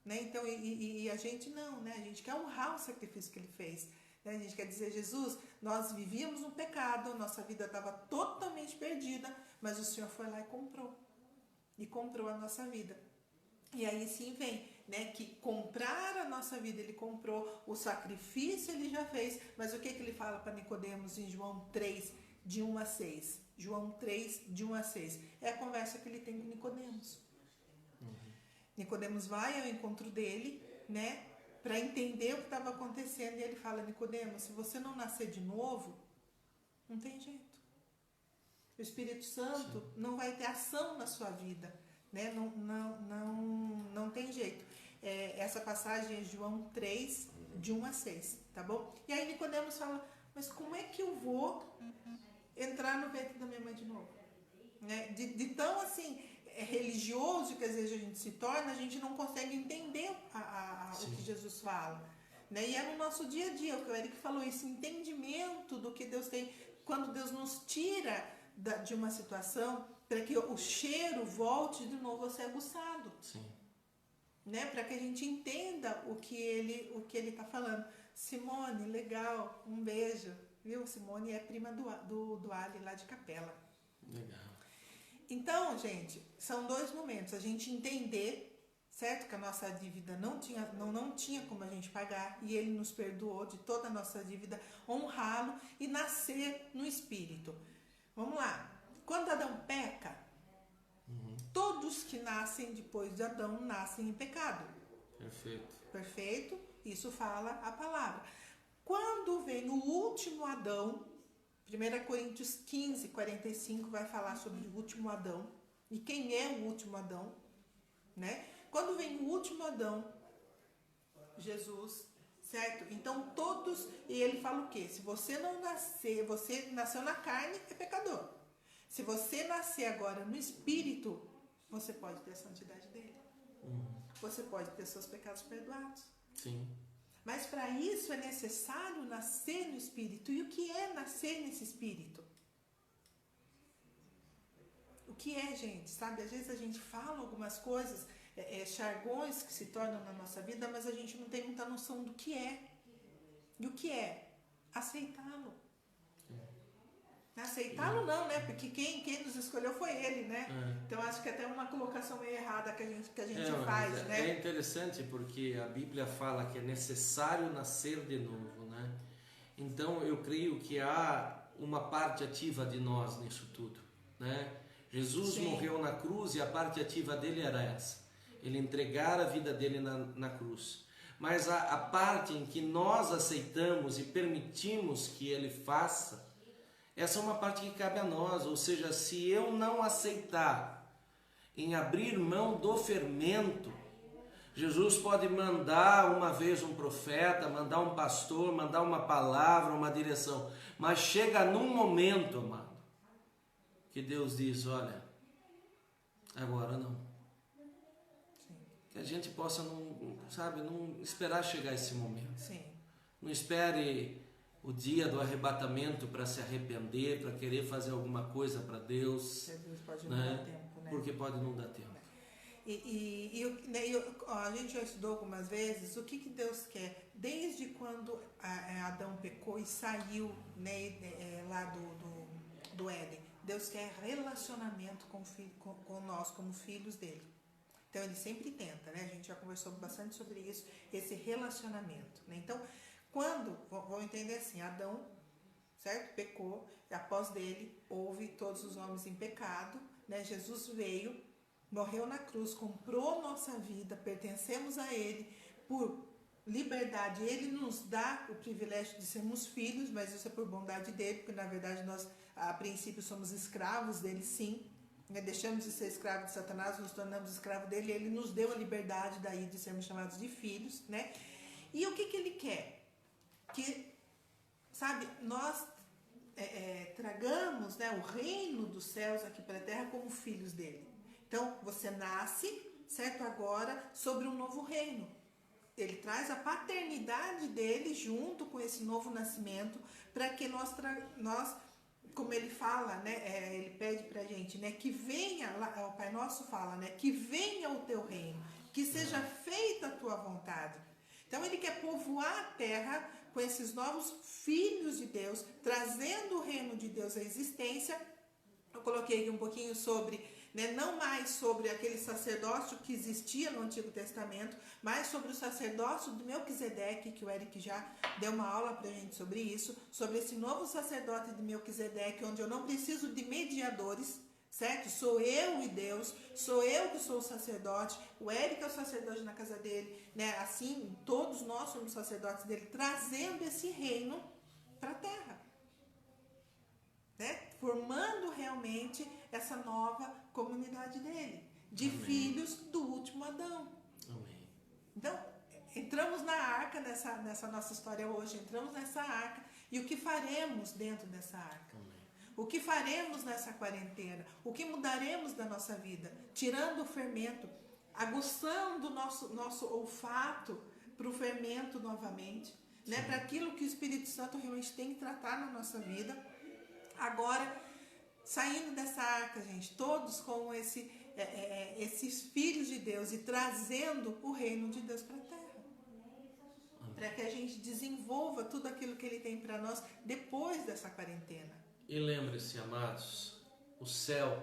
Né? Então, e a gente não, né? A gente quer honrar o sacrifício que ele fez. Né? A gente quer dizer, Jesus, nós vivíamos um pecado, nossa vida estava totalmente perdida, mas o Senhor foi lá e comprou. E comprou a nossa vida. E aí sim vem, né, que comprar a nossa vida, ele comprou, o sacrifício ele já fez, mas o que ele fala para Nicodemos em João 3, de 1 a 6? João 3, de 1 a 6. É a conversa que ele tem com Nicodemos. Nicodemos vai ao encontro dele, né, para entender o que estava acontecendo, e ele fala, Nicodemos, se você não nascer de novo, não tem jeito. O Espírito Santo não vai ter ação na sua vida. Né? Não tem jeito. Essa passagem é João 3, de 1 a 6, tá bom? E aí Nicodemos fala, mas como é que eu vou entrar no ventre da minha mãe de novo? Né? De tão assim, religioso que às vezes a gente se torna, a gente não consegue entender o que Jesus fala. Né? E é no nosso dia a dia, o que o Eric falou, esse entendimento do que Deus tem, quando Deus nos tira de uma situação, para que o cheiro volte de novo a ser aguçado. Sim. Né? Para que a gente entenda o que ele está falando. Simone, legal, um beijo. Viu? Simone é prima do Ali lá de Capela. Legal. Então, gente, são dois momentos. A gente entender, certo? Que a nossa dívida não tinha como a gente pagar e ele nos perdoou de toda a nossa dívida, honrá-lo e nascer no Espírito. Vamos lá. Quando Adão peca, todos que nascem depois de Adão nascem em pecado. Perfeito? Isso fala a palavra. Quando vem o último Adão, 1 Coríntios 15, 45 vai falar sobre o último Adão. E quem é o último Adão? Né? Quando vem o último Adão, Jesus, certo? Então todos, e ele fala o quê? Se você não nascer, você nasceu na carne, é pecador. Se você nascer agora no Espírito, você pode ter a santidade dele. Você pode ter seus pecados perdoados. Sim. Mas para isso é necessário nascer no Espírito. E o que é nascer nesse Espírito? O que é, gente? Sabe, às vezes a gente fala algumas coisas, jargões que se tornam na nossa vida, mas a gente não tem muita noção do que é. E o que é? Aceitá-lo. Aceitá-lo não, né? Porque quem nos escolheu foi ele, né? Então acho que até uma colocação meio errada que a gente faz, né? É interessante porque a Bíblia fala que é necessário nascer de novo, né? Então eu creio que há uma parte ativa de nós nisso tudo, né? Jesus morreu na cruz e a parte ativa dele era essa. ele entregar a vida dele na cruz. Mas a parte em que nós aceitamos e permitimos que ele faça, essa é uma parte que cabe a nós. Ou seja, se eu não aceitar em abrir mão do fermento, Jesus pode mandar uma vez um profeta, mandar um pastor, mandar uma palavra, uma direção, mas chega num momento, amado, que Deus diz, olha, agora não. Sim. Que a gente possa, não esperar chegar esse momento. Sim. Não espere o dia do arrebatamento para se arrepender, para querer fazer alguma coisa para Deus. Jesus pode não dar tempo, né? Porque pode não dar tempo. A gente já estudou algumas vezes o que Deus quer. Desde quando Adão pecou e saiu, né, lá do Éden, Deus quer relacionamento com nós como filhos dele. Então ele sempre tenta, né? A gente já conversou bastante sobre isso, esse relacionamento, né? Então, vamos entender assim, Adão, certo? Pecou, e após dele houve todos os homens em pecado, né? Jesus veio, morreu na cruz, comprou nossa vida, pertencemos a ele por liberdade. Ele nos dá o privilégio de sermos filhos, mas isso é por bondade dele, porque na verdade nós a princípio somos escravos dele, sim, né? Deixamos de ser escravos de Satanás, nos tornamos escravos dele, ele nos deu a liberdade daí de sermos chamados de filhos, né? E o que ele quer? Que, sabe, nós tragamos, né, o reino dos céus aqui para a terra como filhos dele. Então, você nasce, certo, agora, sobre um novo reino. Ele traz a paternidade dele junto com esse novo nascimento para que nós, como ele fala, né, ele pede para a gente, né, que venha, o Pai Nosso fala, né, que venha o teu reino, que seja feita a tua vontade. Então, ele quer povoar a terra com esses novos filhos de Deus, trazendo o reino de Deus à existência. Eu coloquei aqui um pouquinho sobre, né, não mais sobre aquele sacerdócio que existia no Antigo Testamento, mas sobre o sacerdócio do Melquisedeque, que o Eric já deu uma aula pra gente sobre isso, sobre esse novo sacerdócio de Melquisedeque, onde eu não preciso de mediadores, certo? Sou eu e Deus, sou eu que sou o sacerdote, o Eric é o sacerdote na casa dele, né? Assim, todos nós somos sacerdotes dele, trazendo esse reino para a terra, né? Formando realmente essa nova comunidade dele, de Amém. Filhos do último Adão. Amém. Então, entramos na arca nessa nossa história hoje, entramos nessa arca, e o que faremos dentro dessa arca? Amém. O que faremos nessa quarentena? O que mudaremos da nossa vida? Tirando o fermento, aguçando o nosso olfato para o fermento novamente, né? Para aquilo que o Espírito Santo realmente tem que tratar na nossa vida. Agora, saindo dessa arca, gente, todos como esses filhos de Deus e trazendo o reino de Deus para a terra. Para que a gente desenvolva tudo aquilo que ele tem para nós depois dessa quarentena. E lembre-se, amados, o céu,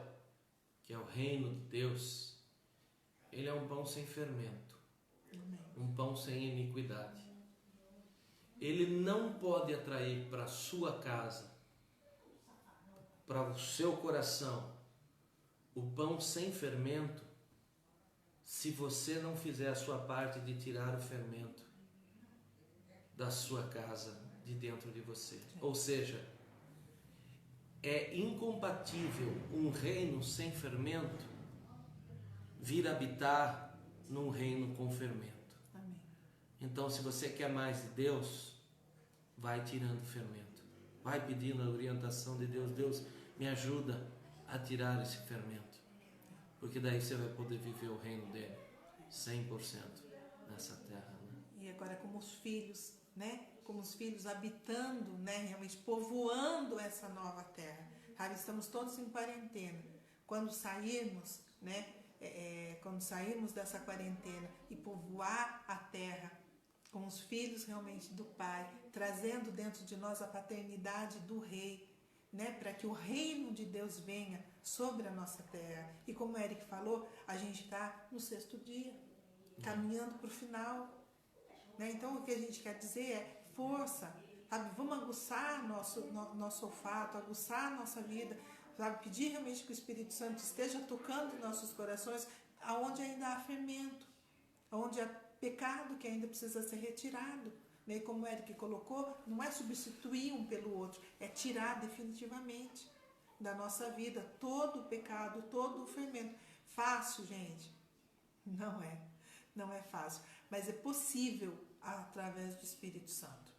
que é o reino de Deus, ele é um pão sem fermento, Amém. Um pão sem iniquidade. Ele não pode atrair para a sua casa, para o seu coração, o pão sem fermento, se você não fizer a sua parte de tirar o fermento da sua casa, de dentro de você. Ou seja, é incompatível um reino sem fermento vir habitar num reino com fermento. Amém. Então, se você quer mais de Deus, vai tirando fermento. Vai pedindo a orientação de Deus. Deus, me ajuda a tirar esse fermento. Porque daí você vai poder viver o reino dele 100% nessa terra. Né? E agora como os filhos, né? Como os filhos habitando, né? Realmente povoando essa nova terra. Sabe? Estamos todos em quarentena. Quando sairmos, né? Quando sairmos dessa quarentena e povoar a terra com os filhos realmente do Pai, trazendo dentro de nós a paternidade do Rei, né, para que o reino de Deus venha sobre a nossa terra. E como o Eric falou, a gente está no 6º dia, caminhando para o final. Né? Então o que a gente quer dizer é força, sabe? Vamos aguçar nosso olfato, aguçar a nossa vida, sabe? Pedir realmente que o Espírito Santo esteja tocando nossos corações, aonde ainda há fermento, aonde há pecado que ainda precisa ser retirado. Né? E como o Eric colocou, não é substituir um pelo outro, é tirar definitivamente da nossa vida todo o pecado, todo o fermento. Fácil, gente? Não é. Não é fácil, mas é possível através do Espírito Santo.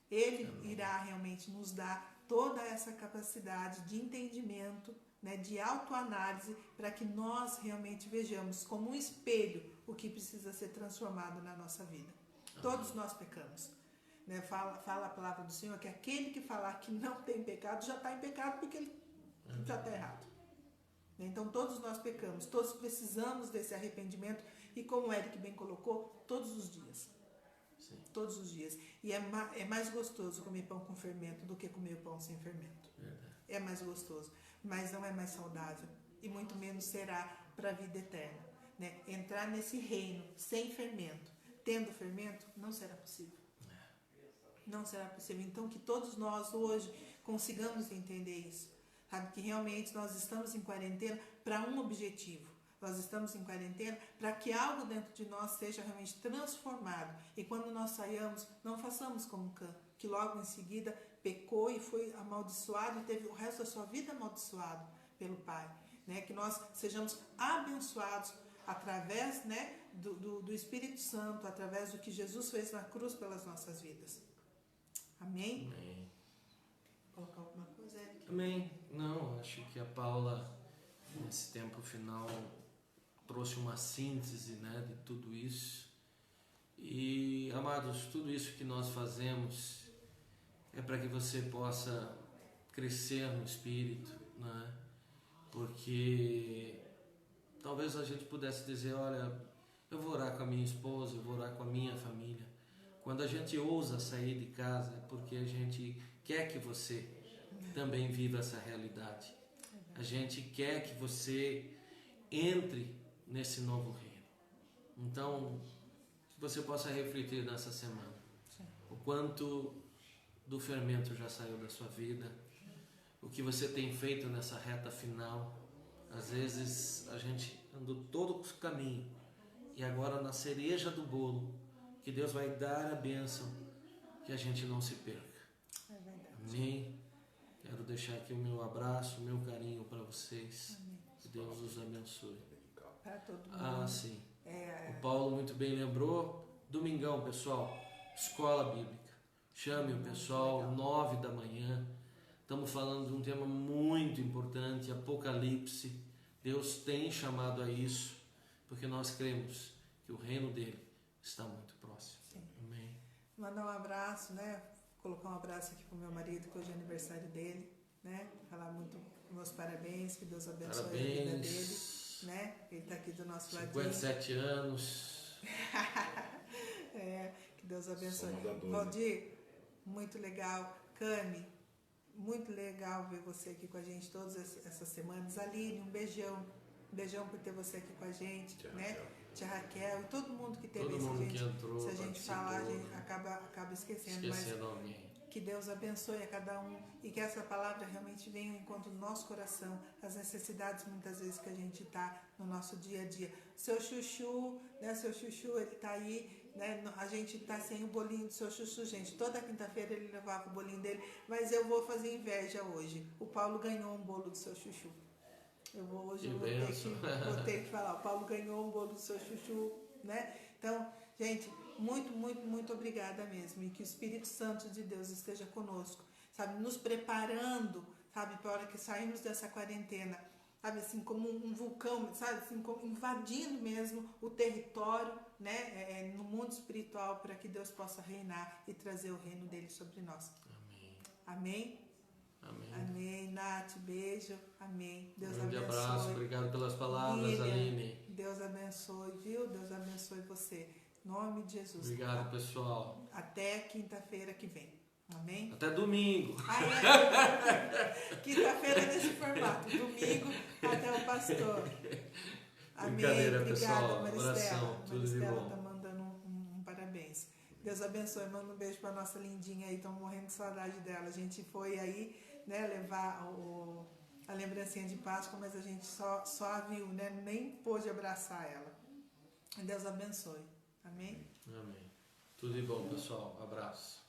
Ele irá realmente nos dar toda essa capacidade de entendimento, né, de autoanálise, para que nós realmente vejamos como um espelho o que precisa ser transformado na nossa vida. Todos nós pecamos. Né? Fala a palavra do Senhor que aquele que falar que não tem pecado já está em pecado porque ele já está errado. Então todos nós pecamos, todos precisamos desse arrependimento e, como o Eric bem colocou, todos os dias. Sim. Todos os dias. E é mais gostoso comer pão com fermento do que comer pão sem fermento. Verdade. É mais gostoso, mas não é mais saudável e muito menos será para a vida eterna. Né? Entrar nesse reino sem fermento, tendo fermento, não será possível. Não será possível. Então que todos nós hoje consigamos entender isso. Sabe? Que realmente nós estamos em quarentena para um objetivo. Nós estamos em quarentena para que algo dentro de nós seja realmente transformado. E quando nós saiamos, não façamos como Cã, que logo em seguida pecou e foi amaldiçoado e teve o resto da sua vida amaldiçoado pelo Pai. Né? Que nós sejamos abençoados através, né, do Espírito Santo, através do que Jesus fez na cruz pelas nossas vidas. Amém? Amém. Colocar alguma coisa, Eric? Amém. Não, acho que a Paula, nesse tempo final, trouxe uma síntese, né, de tudo isso. E, amados, tudo isso que nós fazemos é para que você possa crescer no Espírito, né? Porque talvez a gente pudesse dizer, olha, eu vou orar com a minha esposa, eu vou orar com a minha família. Quando a gente ousa sair de casa é porque a gente quer que você também viva essa realidade. A gente quer que você entre nesse novo reino. Então, que você possa refletir nessa semana o quanto do fermento já saiu da sua vida, o que você tem feito nessa reta final. Às vezes a gente andou todo o caminho e agora na cereja do bolo, que Deus vai dar a bênção, que a gente não se perca. É verdade. Amém? Quero deixar aqui o meu abraço, o meu carinho para vocês. Amém. Que Deus os abençoe. Para todo mundo. Ah, sim. O Paulo muito bem lembrou. Domingão, pessoal, escola bíblica. Chame o pessoal, 9 da manhã. Estamos falando de um tema muito importante, Apocalipse. Deus tem chamado a isso, porque nós cremos que o reino dele está muito próximo. Sim. Amém. Mandar um abraço, né? Colocar um abraço aqui pro meu marido, que hoje é aniversário dele, né? Falar muito meus parabéns, que Deus abençoe a vida dele, né? Ele tá aqui do nosso ladinho. 57 anos. Que Deus abençoe. Valdir, muito legal. Cami, muito legal ver você aqui com a gente todas essas semanas. Aline, um beijão. Um beijão por ter você aqui com a gente, né? Tia Raquel e todo mundo que teve esse gente. Que entrou, se a gente falar, a gente acaba esquecendo. Mas alguém. que Deus abençoe a cada um e que essa palavra realmente venha ao encontro do nosso coração, as necessidades muitas vezes que a gente está no nosso dia a dia. Seu chuchu, né? Seu chuchu, ele está aí, né? A gente está sem o bolinho do seu chuchu, gente. Toda quinta-feira ele levava o bolinho dele, mas eu vou fazer inveja hoje. O Paulo ganhou um bolo do seu chuchu. Hoje eu vou ter que falar. O Paulo ganhou um bolo do seu chuchu, né? Então, gente, muito, muito, muito obrigada mesmo. E que o Espírito Santo de Deus esteja conosco, sabe? Nos preparando, sabe? Para a hora que saímos dessa quarentena, sabe? Assim, como um vulcão, sabe? Assim, como invadindo mesmo o território, né? No mundo espiritual, para que Deus possa reinar e trazer o reino dele sobre nós. Amém. Amém? Amém. Amém. Nath, beijo. Amém. Deus grande abençoe. Abraço, obrigado pelas palavras, Lilian, Aline. Deus abençoe, viu? Deus abençoe você. Em nome de Jesus. Obrigado, pessoal. Até quinta-feira que vem. Amém? Até domingo. Quinta-feira nesse formato. Domingo até o pastor. Amém. Brincadeira, Obrigada, pessoal. Maristela. Abração, tudo de Maristela bom. tá mandando um parabéns. Deus abençoe. Manda um beijo pra nossa lindinha aí. Estão morrendo de saudade dela. A gente foi aí, né, levar a lembrancinha de Páscoa, mas a gente só a viu, né? Nem pôde abraçar ela. Deus abençoe. Amém? Amém. Tudo de bom, pessoal. Abraço.